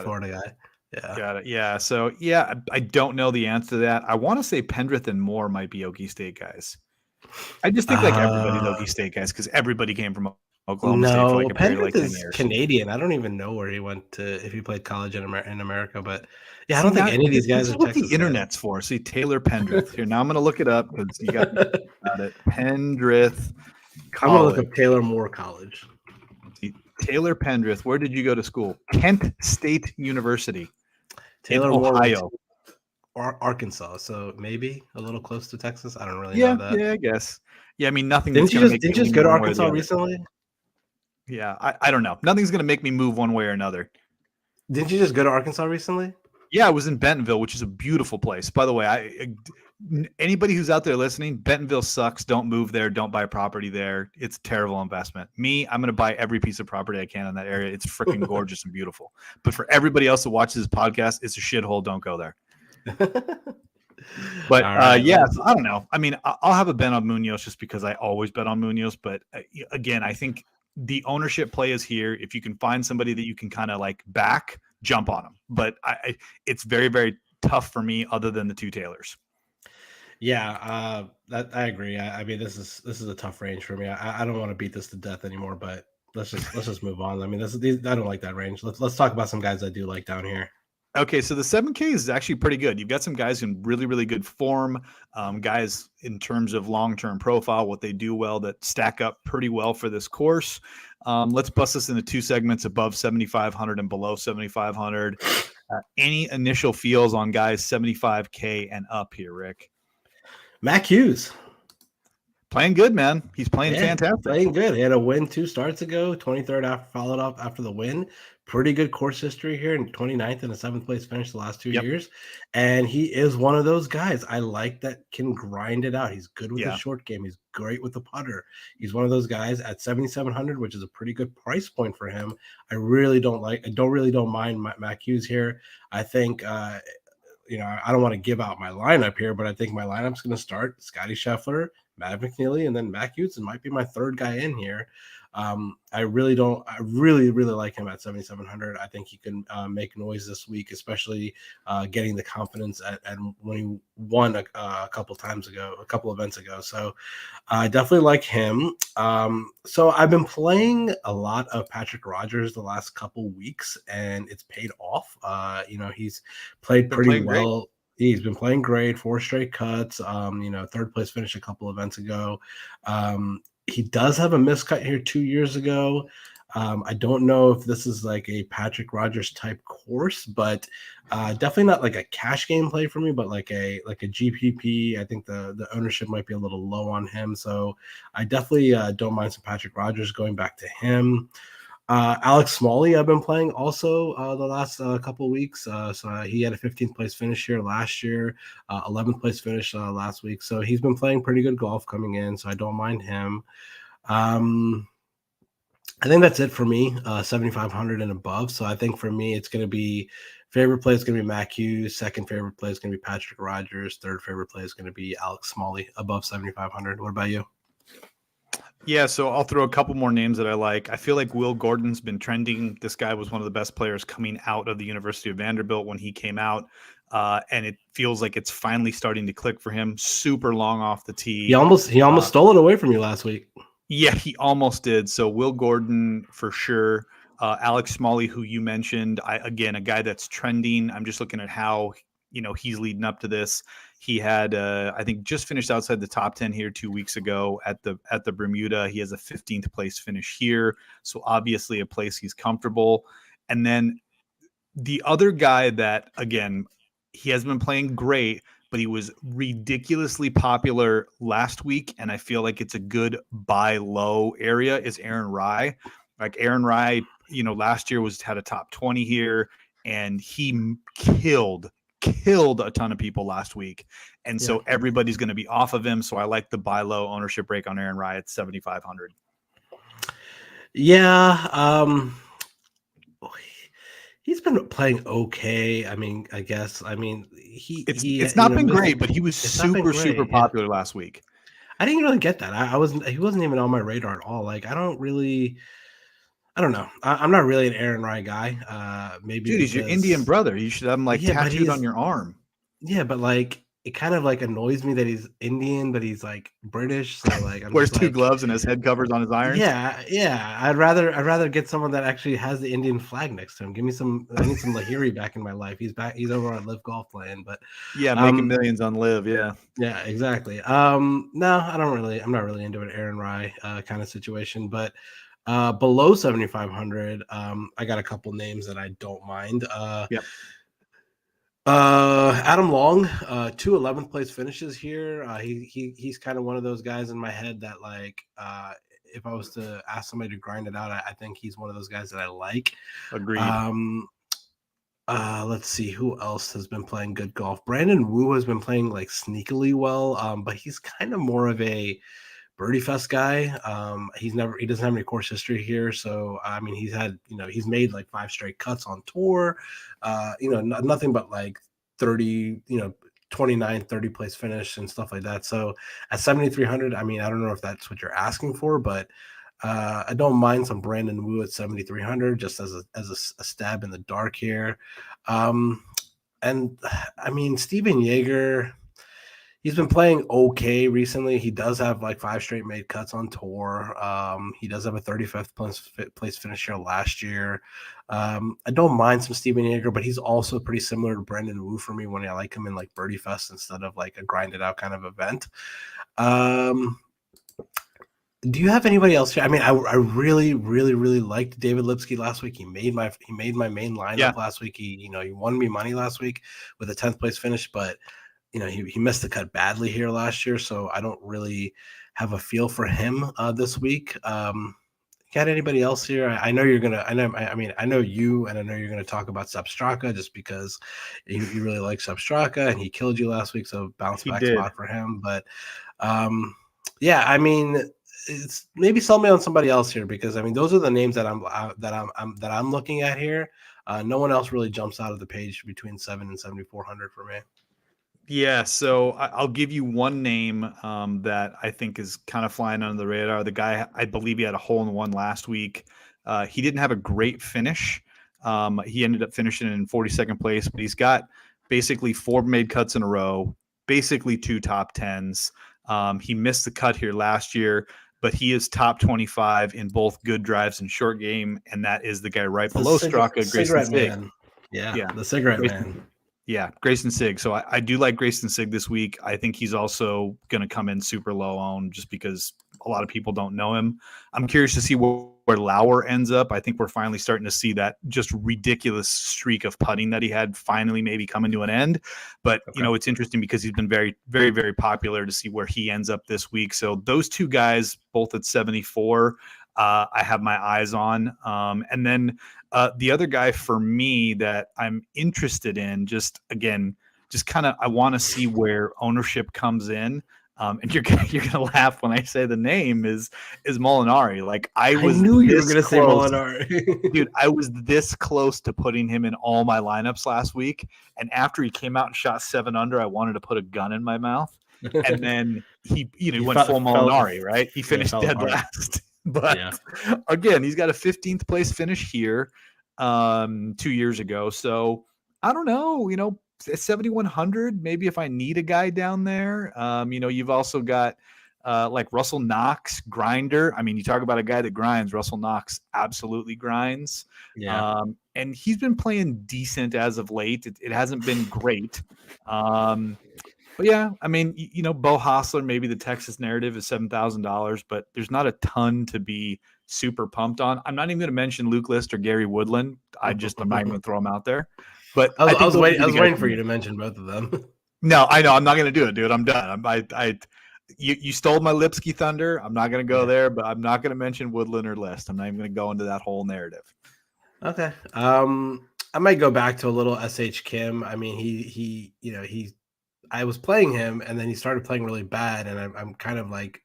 Florida guy. Yeah. Got it. Yeah. So yeah, I don't know the answer to that. I want to say Pendrith and Moore might be Okie State guys. I just think like everybody's Okie State guys because everybody came from Oklahoma State for like a period of like 10 years. Canadian. I don't even know where he went to, if he played college in America, but yeah, I don't think any of these guys are Texas. What the internet's for? See, Taylor Pendrith. Here, now I'm going to look it up because you got it. Pendrith College. I'm going to look up Taylor Moore College. Taylor Pendrith. Where did you go to school? Kent State University. Taylor in Ohio. Or Arkansas, so maybe a little close to Texas. I don't really know that. Yeah, I guess. Yeah, I mean, nothing. Didn't you just go to Arkansas recently? Yeah, I don't know. Nothing's going to make me move one way or another. Didn't you just go to Arkansas recently? Yeah, I was in Bentonville, which is a beautiful place. By the way, anybody who's out there listening, Bentonville sucks. Don't move there. Don't buy property there. It's a terrible investment. Me, I'm going to buy every piece of property I can in that area. It's freaking gorgeous and beautiful. But for everybody else that watches this podcast, it's a shithole. Don't go there. But I don't know. I mean, I'll have a bet on Munoz just because I always bet on Munoz. But again, I think the ownership play is here. If you can find somebody that you can kind of like back, jump on them. But it's very, very tough for me other than the two Taylors. That I agree. I mean, this is a tough range for me. I don't want to beat this to death anymore, but let's just move on. I mean, I don't like that range. Let's talk about some guys I do like down here. Okay, so the 7K is actually pretty good. You've got some guys in really, really good form. Guys in terms of long-term profile, what they do well that stack up pretty well for this course. Let's bust this into two segments: above 7,500 and below 7,500. Any initial feels on guys 75K and up here, Rick? Mac Hughes. Playing good, man. He's playing fantastic. Playing good. He had a win 2 starts ago, 23rd after followed up after the win. Pretty good course history here, in 29th and a 7th place finish the last 2 Yep. years. And he is one of those guys I like that can grind it out. He's good with the short game. He's great with the putter. He's one of those guys at 7,700, which is a pretty good price point for him. I don't mind Mac Hughes here. I think I don't want to give out my lineup here, but I think my lineup's going to start Scotty Scheffler, Matt McNeely, and then Mac Hughes might be my third guy in here. I really like him at 7,700. I think he can make noise this week, especially getting the confidence and when he won a couple events ago. So I definitely like him. So I've been playing a lot of Patrick Rogers the last couple weeks, and it's paid off. He's played pretty well. Great. He's been playing great, 4 straight cuts, third place finish a couple events ago. He does have a miscut here 2 years ago. I don't know if this is like a Patrick Rogers type course, but definitely not like a cash game play for me, but like a GPP. I think the ownership might be a little low on him. So I definitely don't mind some Patrick Rogers going back to him. Alex Smalley, I've been playing also the last couple of weeks. So he had a 15th place finish here last year, 11th place finish last week. So he's been playing pretty good golf coming in. So I don't mind him. I think that's it for me, 7,500 and above. So I think for me, it's going to be favorite play is going to be Mac Hughes. Second favorite play is going to be Patrick Rogers. Third favorite play is going to be Alex Smalley above 7,500. What about you? Yeah, so I'll throw a couple more names that I like. I feel like Will Gordon's been trending. This guy was one of the best players coming out of the University of Vanderbilt when he came out, and it feels like it's finally starting to click for him. Super long off the tee. He almost stole it away from you last week. Yeah, he almost did. So Will Gordon for sure. Alex Smalley, who you mentioned, again, a guy that's trending. I'm just looking at how he's leading up to this. He had, I think, just finished outside the top 10 here 2 weeks ago at the Bermuda. He has a 15th place finish here, so obviously a place he's comfortable. And then the other guy that, again, he has been playing great, but he was ridiculously popular last week, and I feel like it's a good buy low area, is Aaron Rai. Like Aaron Rai, last year had a top 20 here, and he killed a ton of people last week. And so everybody's going to be off of him. So I like the buy low ownership break on Aaron Rai at 7,500. Yeah. He's been playing okay. I mean, I guess. I mean, it's not been great, but he was super popular last week. I didn't really get that. He wasn't even on my radar at all. Like, I don't know. I'm not really an Aaron Rai guy. Maybe dude, he's your Indian brother. You should have him tattooed on your arm. Yeah, but like it kind of like annoys me that he's Indian, but he's like British. So like, wears 2 gloves and his head covers on his irons. Yeah. I'd rather get someone that actually has the Indian flag next to him. Give me some. I need some Lahiri back in my life. He's back. He's over on Live Golf playing, but making millions on Live. Yeah, exactly. No, I'm not really into an Aaron Rai kind of situation, but. Below 7,500, I got a couple names that I don't mind. Adam Long, 2 11th place finishes here. He's kind of one of those guys in my head that like if I was to ask somebody to grind it out, I think he's one of those guys that I like. Agreed. Let's see who else has been playing good golf. Brandon Wu has been playing like sneakily well, but he's kind of more of a Birdie Fest guy. He doesn't have any course history here. So, I mean, he's made like 5 straight cuts on tour, nothing but like 30, 29, 30 place finish and stuff like that. So at 7,300, I mean, I don't know if that's what you're asking for, but I don't mind some Brandon Wu at 7,300 just as a stab in the dark here. And I mean, Steven Yeager, He's been playing okay recently. He does have like 5 straight made cuts on tour. He does have a 35th place finish here last year. I don't mind some Steven Yeager, but he's also pretty similar to Brendan Wu for me when I like him in like Birdie Fest instead of like a grinded out kind of event. Do you have anybody else here? I mean, I really, really, really liked David Lipsky last week. He made my main lineup last week. He won me money last week with a 10th place finish, but he missed the cut badly here last year, so I don't really have a feel for him this week. Got anybody else here? I know you're gonna. I know you, and I know you're gonna talk about Substraka just because you really like Substraka, and he killed you last week, so bounce back spot for him. But yeah, I mean, it's maybe sell me on somebody else here because I mean those are the names that I'm looking at here. No one else really jumps out of the page between 7 and 7,400 for me. Yeah, so I'll give you one name that I think is kind of flying under the radar. The guy, I believe he had a hole-in-one last week. He didn't have a great finish. He ended up finishing in 42nd place, but he's got basically 4 made cuts in a row, basically 2 top 10s. He missed the cut here last year, but he is top 25 in both good drives and short game, and that is the guy right below Straka, Grayson Sigg. Yeah, the cigarette man. Yeah, Grayson Sigg. So I do like Grayson Sigg this week. I think he's also going to come in super low owned just because a lot of people don't know him. I'm curious to see where Lauer ends up. I think we're finally starting to see that just ridiculous streak of putting that he had finally maybe coming to an end. But, it's interesting because he's been very, very, very popular to see where he ends up this week. So those two guys, both at 74, I have my eyes on. And then the other guy for me that I'm interested in, just kind of, I want to see where ownership comes in. And you're gonna laugh when I say the name is Molinari. Like I knew you were gonna say Molinari, dude. I was this close to putting him in all my lineups last week, and after he came out and shot 7 under, I wanted to put a gun in my mouth. And then he went full Molinari, right? He finished dead last. But again, he's got a 15th place finish here 2 years ago. So I don't know, 7,100, maybe if I need a guy down there. You've also got like Russell Knox, grinder. I mean, you talk about a guy that grinds. Russell Knox absolutely grinds. Yeah. And he's been playing decent as of late. It hasn't been great. But yeah, I mean, Bo Hostler, maybe the Texas narrative is $7,000, but there's not a ton to be super pumped on. I'm not even going to mention Luke List or Gary Woodland. I'm not even going to throw them out there. But I was waiting for you to mention both of them. No, I know I'm not going to do it, dude. I'm done. You stole my Lipsky thunder. I'm not going to go there, but I'm not going to mention Woodland or List. I'm not even going to go into that whole narrative. Okay. I might go back to a little SH Kim. I mean, I was playing him and then he started playing really bad, and I'm kind of like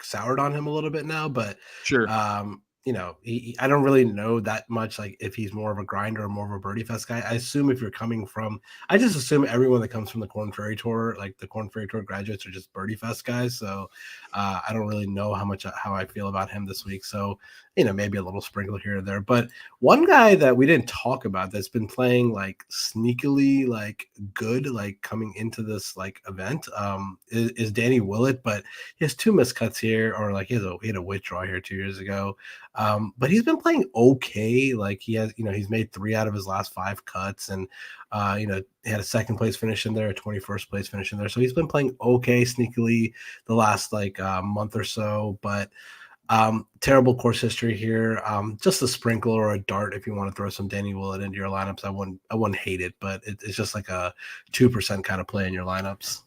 soured on him a little bit now, but sure. I don't really know that much, like if he's more of a grinder or more of a Birdie Fest guy. I assume if you're coming from, I just assume everyone that comes from the Corn Ferry Tour, like the Corn Ferry Tour graduates, are just Birdie Fest guys. So I don't really know how I feel about him this week. So, maybe a little sprinkle here or there. But one guy that we didn't talk about that's been playing like sneakily, like good, like coming into this like event is Danny Willett, but he has 2 missed cuts here, or like he had a withdrawal here 2 years ago. But he's been playing okay. Like he has, he's made 3 out of his last 5 cuts, and he had a 2nd place finish in there, a 21st place finish in there. So he's been playing okay sneakily the last month or so, but terrible course history here. Just a sprinkle or a dart if you want to throw some Danny Willett into your lineups. I wouldn't hate it, but it's just like a 2% kind of play in your lineups.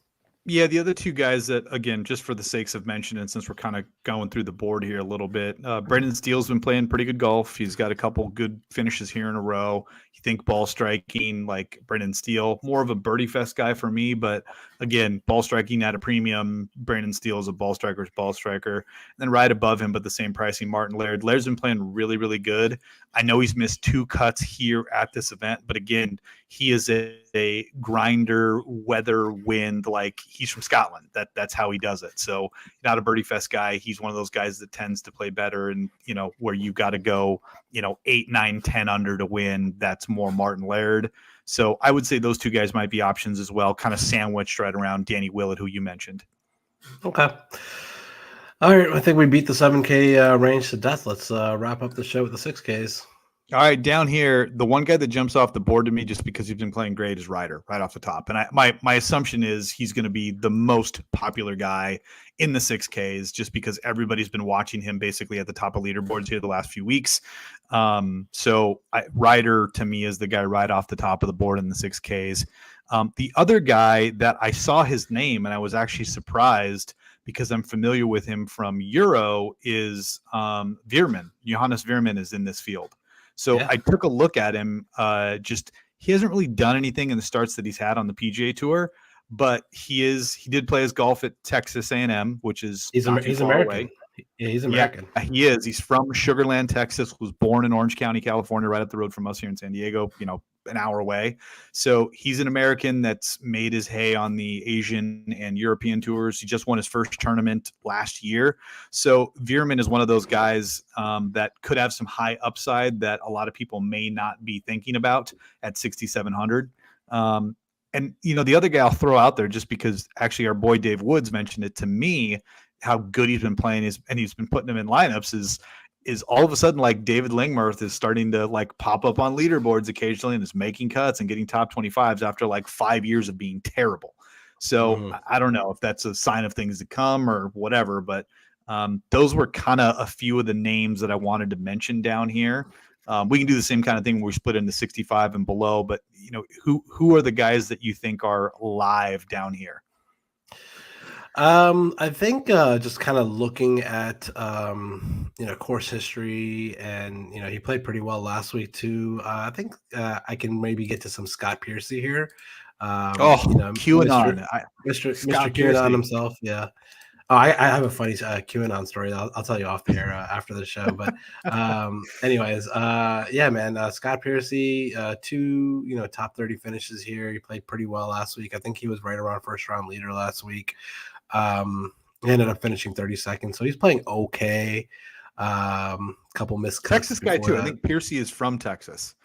Yeah, the other 2 guys that, again, just for the sakes of mentioning, since we're kind of going through the board here a little bit, Brendan Steele's been playing pretty good golf. He's got a couple good finishes here in a row. You think ball striking like Brendan Steele, more of a Birdie Fest guy for me, but again, ball striking at a premium. Brendan Steele is a ball striker's ball striker. And then right above him, but the same pricing, Martin Laird. Laird's been playing really, really good. I know he's missed 2 cuts here at this event, but again, he is a grinder, weather, wind. Like he's from Scotland. That's how he does it. So not a birdie fest guy. He's one of those guys that tends to play better, and where you got to go 8, 9, 10 under to win. That's more Martin Laird. So I would say those two guys might be options as well, kind of sandwiched right around Danny Willett, who you mentioned. Okay. All right. I think we beat the 7K range to death. Let's wrap up the show with the 6Ks. All right, down here, the one guy that jumps off the board to me just because he's been playing great is Ryder right off the top. And my assumption is he's going to be the most popular guy in the 6Ks just because everybody's been watching him basically at the top of leaderboards here the last few weeks. So Ryder to me is the guy right off the top of the board in the 6Ks. The other guy that I saw his name and I was actually surprised because I'm familiar with him from Euro is Veerman. Johannes Veerman is in this field. So I took a look at him. He hasn't really done anything in the starts that he's had on the PGA Tour, but he did play his golf at Texas A&M, which is he's American. Away. Yeah, he's American. Yeah, he is. He's from Sugar Land, Texas. Was born in Orange County, California, right up the road from us here in San Diego. An hour away. So he's an American that's made his hay on the Asian and European tours. He just won his first tournament last year. So Veerman is one of those guys that could have some high upside that a lot of people may not be thinking about at 6,700. And the other guy I'll throw out there just because actually our boy Dave Woods mentioned it to me, how good he's been playing and he's been putting him in lineups is all of a sudden like David Lingmerth is starting to like pop up on leaderboards occasionally and is making cuts and getting top 25s after like 5 years of being terrible. So I don't know if that's a sign of things to come or whatever, but those were kind of a few of the names that I wanted to mention down here. We can do the same kind of thing where we split into 65 and below, but who are the guys that you think are live down here? I think just kind of looking at course history, and he played pretty well last week too. I think I can maybe get to some Scott Piercy here. QAnon, Mr. QAnon himself, yeah. Oh, I have a funny QAnon story. I'll tell you off the air after the show. But anyways, yeah, man, Scott Piercy, 2 top 30 finishes here. He played pretty well last week. I think he was right around first round leader last week. He ended up finishing 32nd, so he's playing okay. Couple missed cuts. Texas guy too. I think Piercy is from Texas.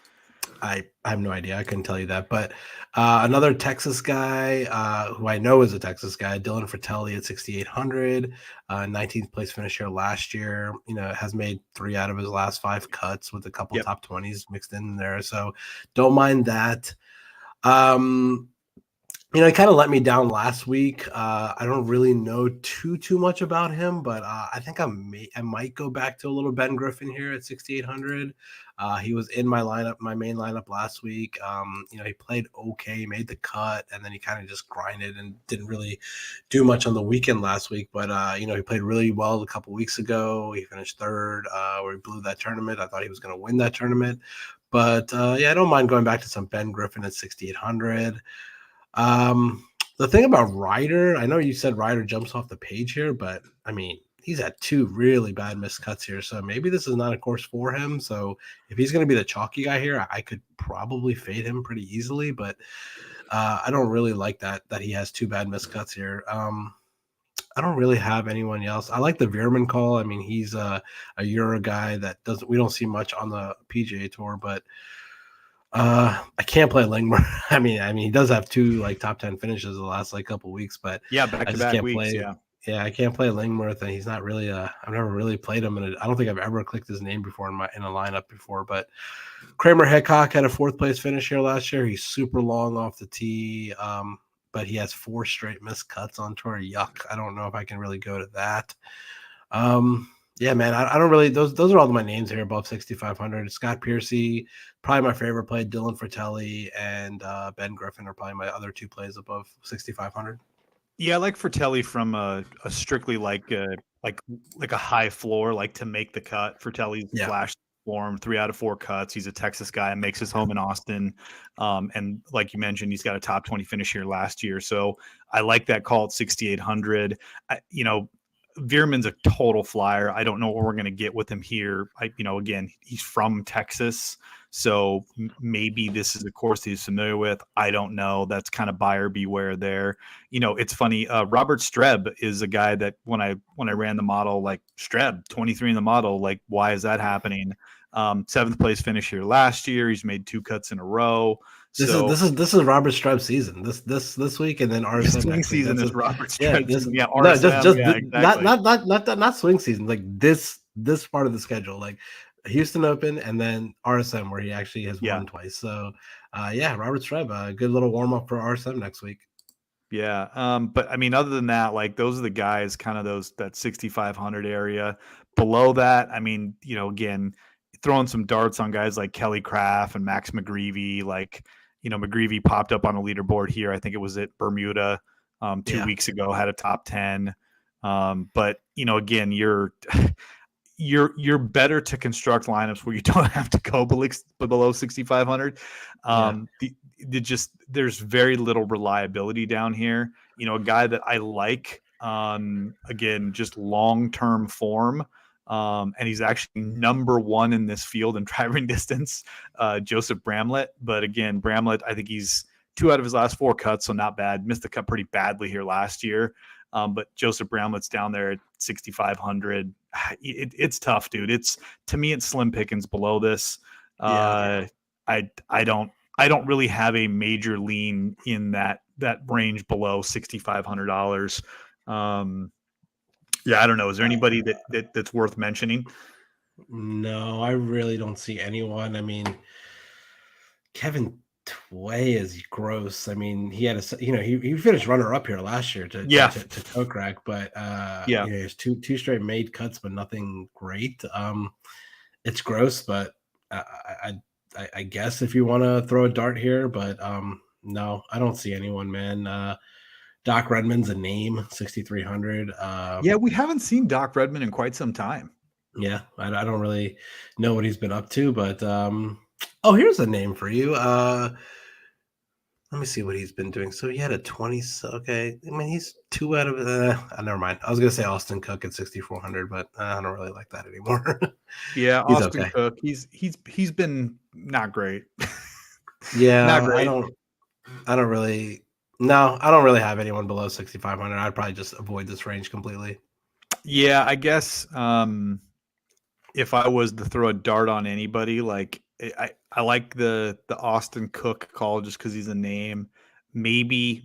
I have no idea. I couldn't tell you that. But another Texas guy who I know is a Texas guy, Dylan Fratelli at 6,800, 19th place finish here last year. Has made 3 out of his last 5 cuts with a couple top 20s mixed in there. So don't mind that. He kind of let me down last week. I don't really know too much about him, but I think I might go back to a little Ben Griffin here at 6,800. He was in my main lineup last week. He played okay, made the cut, and then he kind of just grinded and didn't really do much on the weekend last week. But he played really well a couple weeks ago. He finished 3rd, where he blew that tournament. I thought he was going to win that tournament, but I don't mind going back to some Ben Griffin at 6,800. The thing about Ryder, I know you said Ryder jumps off the page here, but I mean, he's had 2 really bad missed cuts here. So maybe this is not a course for him. So if he's going to be the chalky guy here, I could probably fade him pretty easily, but I don't really like that he has 2 bad missed cuts here. I don't really have anyone else. I like the Veerman call. I mean, he's a Euro guy that we don't see much on the PGA Tour, but I can't play Lingmer. I mean, he does have 2 top 10 finishes the last couple weeks, but back-to-back weeks. Play, I can't play Lingmer, and he's not really. I've never really played him, and I don't think I've ever clicked his name before in a lineup before. But Kramer Hickok had a 4th place finish here last year. He's super long off the tee, but he has 4 straight missed cuts on tour. Yuck! I don't know if I can really go to that. Yeah, man, I don't really. Those are all my names here above 6,500. Scott Piercy, probably my favorite play. Dylan Fratelli and Ben Griffin are probably my other 2 plays above 6,500. Yeah, I like Fratelli from a strictly like a high floor, to make the cut. Fratelli's flash form, 3 out of 4 cuts. He's a Texas guy, makes his home in Austin, and like you mentioned, he's got a top 20 finish here last year. So I like that call at 6,800. Veerman's a total flyer. I don't know what we're going to get with him here. Again, he's from Texas, So maybe this is a course he's familiar with. I don't know. That's kind of buyer beware there. It's funny. Robert Streb is a guy that when I ran the model, like Streb 23 in the model, like why is that happening? Seventh place finish here last year. He's made 2 cuts in a row. This is Robert Strub's season. This week, and then RSM swing next week. season That's is Robert yeah. Streb. This Yeah, no, RSM. Yeah, exactly. not swing season. Like this part of the schedule, like Houston Open, and then RSM, where he actually has won twice. So, yeah, Robert Streb, a good little warm up for RSM next week. Yeah. But I mean, other than that, like those are the guys kind of that 6,500 area. Below that, I mean, again, throwing some darts on guys like Kelly Craft and Max McGreevy. Like, McGreevy popped up on a leaderboard here. I think it was at Bermuda 2 weeks ago, had a top 10. But again, you're better to construct lineups where you don't have to go below 6,500. There's very little reliability down here. A guy that I like, again, just long-term form. And he's actually number 1 in this field in driving distance, Joseph Bramlett. But again, Bramlett, I think he's 2 out of his last 4 cuts, so not bad. Missed the cut pretty badly here last year. But Joseph Bramlett's down there at 6,500. It's tough, dude. To me, it's slim pickings below this. I don't really have a major lean in that range below $6,500. I don't know. Is there anybody that's worth mentioning? No, I really don't see anyone. I mean, Kevin Tway is gross. I mean, he had he finished runner up here last year to Kokrak, but he has two straight made cuts, but nothing great. It's gross, but I guess if you want to throw a dart here, but no, I don't see anyone, man. Doc Redman's a name, 6,300. We haven't seen Doc Redman in quite some time. Yeah, I don't really know what he's been up to, but oh, here's a name for you. Let me see what he's been doing. So he had a 20. Okay, I mean he's 2 out of. Never mind. I was gonna say Austin Cook at 6,400, but I don't really like that anymore. Yeah, he's Austin Cook. He's been not great. Yeah, not great. I don't really have anyone below 6,500. I'd probably just avoid this range completely. Yeah, I guess if I was to throw a dart on anybody, like I like the Austin Cook call just because he's a name. Maybe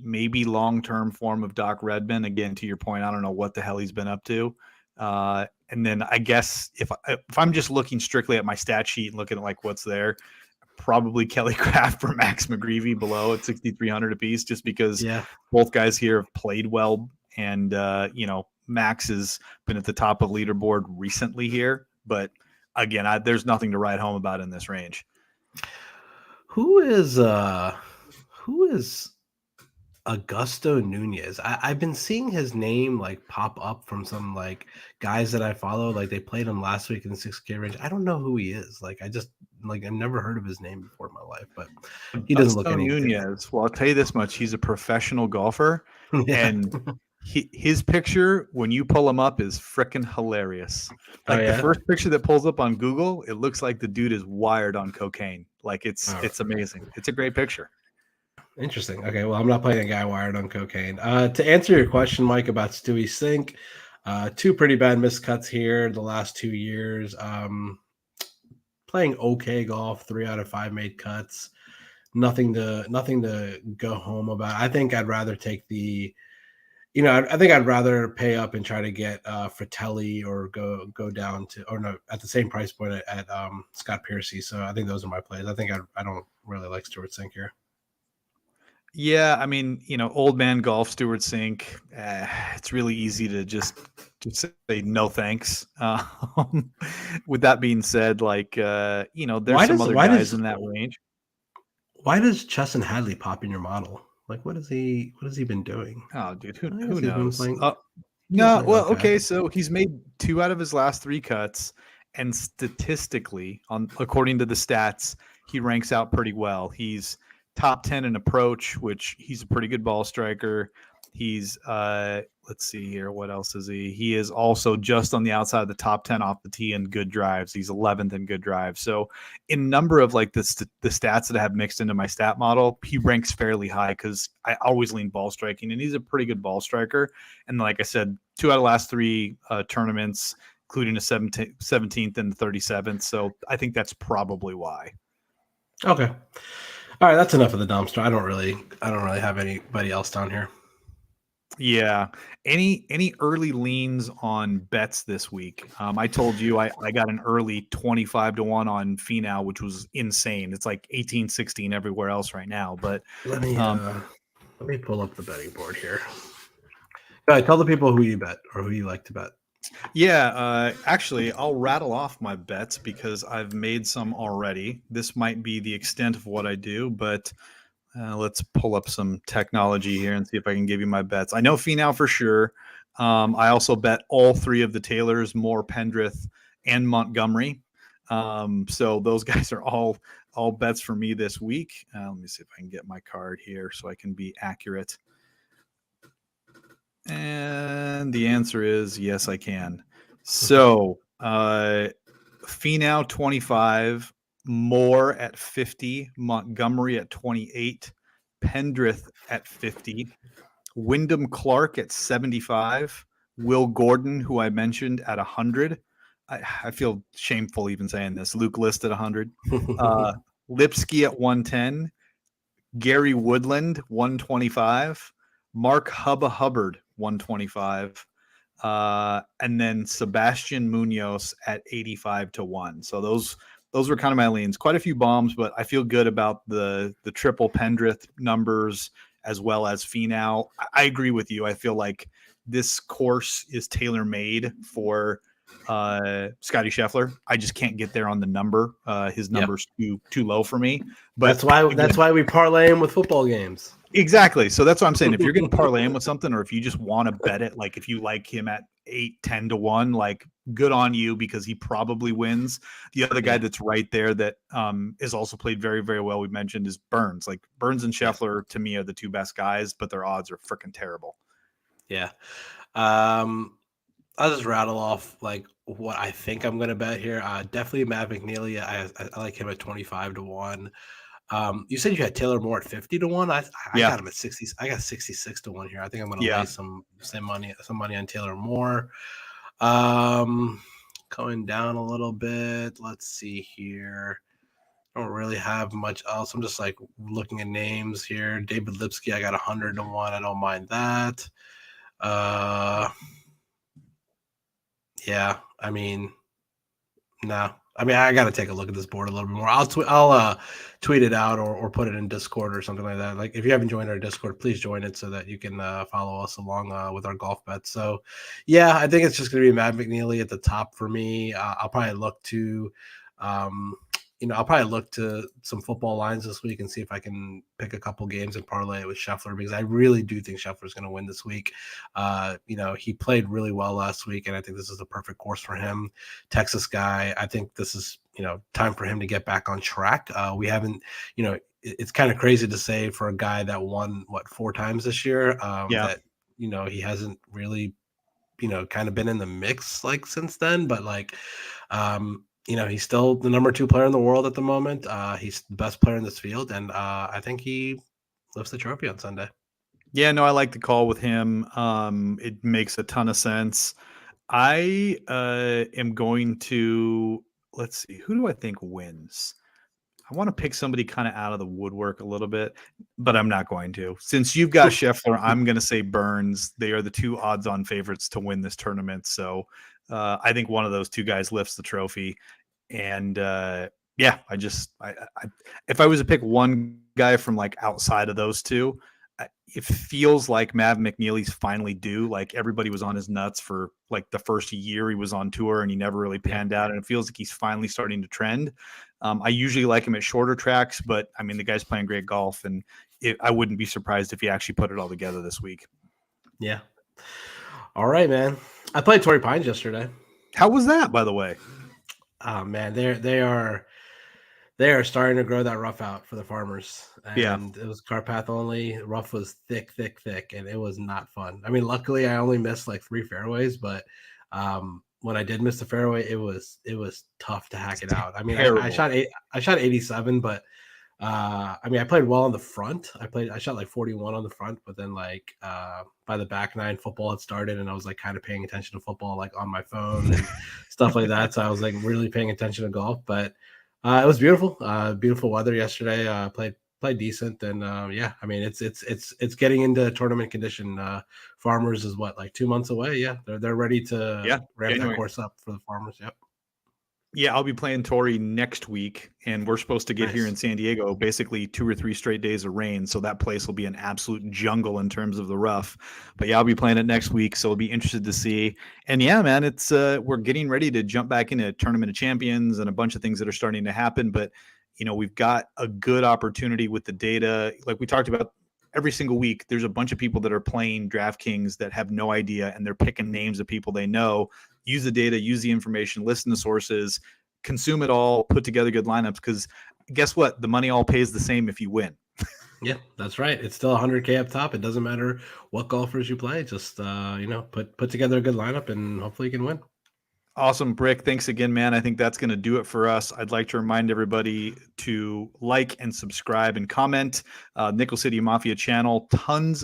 long-term form of Doc Redman. Again, to your point, I don't know what the hell he's been up to. And then I guess if I'm just looking strictly at my stat sheet and looking at like what's there, probably Kelly Craft or Max McGreevy below at 6,300 apiece, just because both guys here have played well. And, Max has been at the top of leaderboard recently here. But again, there's nothing to write home about in this range. Who is Augusto Nunez? I've been seeing his name like pop up from some like guys that I follow. Like they played him last week in the 6K range. I don't know who he is. Like I've never heard of his name before in my life, but he doesn't look anything. Nunez. Well, I'll tell you this much: he's a professional golfer, and his picture when you pull him up is freaking hilarious. Like the first picture that pulls up on Google, it looks like the dude is wired on cocaine. Like it's amazing. It's a great picture. Interesting. Okay, well, I'm not playing a guy wired on cocaine. To answer your question, Mike, about Stewie Sink, 2 pretty bad missed cuts here the last 2 years. Playing okay golf, 3 out of 5 made cuts. Nothing to go home about. I think I'd rather take I think I'd rather pay up and try to get Fratelli or go down to, or no, at the same price point at Scott Piercy. So I think those are my plays. I think I don't really like Stewart Cink here. Yeah, I mean, old man golf, Stewart Cink. It's really easy to just say no thanks. With that being said, like there's some other guys in that range. Why does Chesson Hadley pop in your model? Like, what has he been doing? Oh, dude, who knows? Okay, so he's made 2 out of his last 3 cuts, and statistically, according to the stats, he ranks out pretty well. He's top 10 in approach, which he's a pretty good ball striker. He's let's see here. What else is he? He is also just on the outside of the top 10 off the tee in good drives. He's 11th in good drives. So in number of like the stats that I have mixed into my stat model, he ranks fairly high because I always lean ball striking, and he's a pretty good ball striker. And like I said, 2 out of the last 3 tournaments, including a 17th and the 37th. So I think that's probably why. Okay. All right, that's enough of the dumpster. I don't really have anybody else down here. Yeah. Any early leans on bets this week? I told you I got an early 25-1 on Finau, which was insane. It's like 18-16 everywhere else right now. But Let me pull up the betting board here. All right, tell the people who you bet or who you like to bet. yeah, actually, I'll rattle off my bets because I've made some already. This might be the extent of what I do, but let's pull up some technology here and see if I can give you my bets. I know Finau for sure. I also bet all 3 of the Taylors, Moore, Pendrith, and Montgomery. So those guys are all bets for me this week. Let me see if I can get my card here so I can be accurate. And the answer is yes, I can. So Finau 25, Moore at 50, Montgomery at 28, Pendrith at 50, Wyndham Clark at 75, Will Gordon, who I mentioned, at 100. I feel shameful even saying this. Luke List at 100. Lipsky at 110, Gary Woodland 125, Mark Hubba Hubbard 125, and then Sebastian Munoz at 85-1. So those were kind of my leans. Quite a few bombs, but I feel good about the triple Pendrith numbers as well as Finau. I agree with you. I feel like this course is tailor made for Scotty Scheffler. I just can't get there on the number. His number's too low for me. But that's why we parlay him with football games. Exactly. So that's what I'm saying. If you're going to parlay him with something, or if you just want to bet it, like if you like him at 8-10-1, like good on you because he probably wins. The other guy that's right there that is also played very, very well, we mentioned, is Burns. Like Burns and Scheffler to me are the 2 best guys, but their odds are freaking terrible. Yeah. I'll just rattle off like what I think I'm going to bet here. Definitely Matt McNeely. I like him at 25-1. You said you had Taylor Moore at 50-1. I got him at 60. I got 66-1 here. I think I'm going to lay some money on Taylor Moore. Going down a little bit. Let's see here. I don't really have much else. I'm just like looking at names here. David Lipsky, I got 100-1. I don't mind that. Yeah, I mean, no. I mean, I got to take a look at this board a little bit more. I'll tweet it out or put it in Discord or something like that. Like if you haven't joined our Discord, please join it so that you can follow us along with our golf bets. So, yeah, I think it's just going to be Matt McNeely at the top for me. I'll probably look to I'll probably look to some football lines this week and see if I can pick a couple games and parlay it with Scheffler because I really do think Scheffler is going to win this week. He played really well last week, and I think this is the perfect course for him. Texas guy, I think this is time for him to get back on track. We haven't, it's kind of crazy to say for a guy that won 4 times this year that he hasn't really kind of been in the mix like since then, but like. He's still the number 2 player in the world at the moment. He's the best player in this field, and I think he lifts the trophy on Sunday. Yeah, no, I like the call with him. It makes a ton of sense. I am going to let's see, who do I think wins? I want to pick somebody kind of out of the woodwork a little bit, but I'm not going to. Since you've got Scheffler, I'm going to say Burns. They are the 2 odds-on favorites to win this tournament. So I think one of those 2 guys lifts the trophy. And if I was to pick one guy from like outside of those 2, it feels like Mav McNeely's finally due. Like everybody was on his nuts for like the first year he was on tour and he never really panned out. And it feels like he's finally starting to trend. I usually like him at shorter tracks, but I mean, the guy's playing great golf and I wouldn't be surprised if he actually put it all together this week. Yeah. All right, man. I played Torrey Pines yesterday. How was that, by the way? Oh man, they are they are starting to grow that rough out for the farmers, Yeah. and it was cart path only. Rough was thick, thick, thick, and it was not fun. I mean, luckily I only missed like 3 fairways, but when I did miss the fairway, it was tough to hack it out. I mean, Terrible. I shot 87, but I mean, I played well on the front. I shot like 41 on the front, but then like by the back nine, football had started, and I was like kind of paying attention to football, like on my phone and stuff like that. So I was like really paying attention to golf, but it was beautiful. Beautiful weather yesterday. Played decent, and yeah, I mean, it's getting into tournament condition. Farmers is what, like 2 months away. Yeah, they're ready to Yeah. ramp that January. course up for the farmers. Yep, Yeah, I'll be playing Torrey next week, and we're supposed to get here nice. in San Diego basically 2 or 3 straight days of rain. So that place will be an absolute jungle in terms of the rough. But yeah, I'll be playing it next week, so I'll be interested to see. And yeah, man, it's we're getting ready to jump back into Tournament of Champions and a bunch of things that are starting to happen. But we've got a good opportunity with the data, like we talked about. Every single week, there's a bunch of people that are playing DraftKings that have no idea, and they're picking names of people they know. Use the data, use the information, listen to sources, consume it all, put together good lineups. Because guess what? The money all pays the same if you win. Yeah, that's right. It's still 100K up top. It doesn't matter what golfers you play. Just put together a good lineup, and hopefully you can win. Awesome, Brick. Thanks again, man. I think that's going to do it for us. I'd like to remind everybody to like and subscribe and comment. Nickel City Mafia channel, tons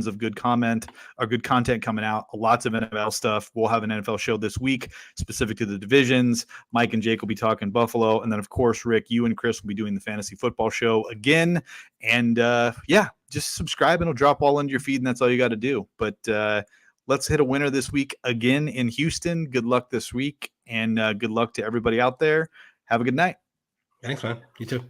of good content coming out. Lots of NFL stuff. We'll have an NFL show this week specific to the divisions. Mike and Jake will be talking Buffalo, and then of course, Rick, you and Chris will be doing the fantasy football show again. And yeah, just subscribe and it'll drop all into your feed, and that's all you got to do. But let's hit a winner this week again in Houston. Good luck this week, and good luck to everybody out there. Have a good night. Thanks, man. You too.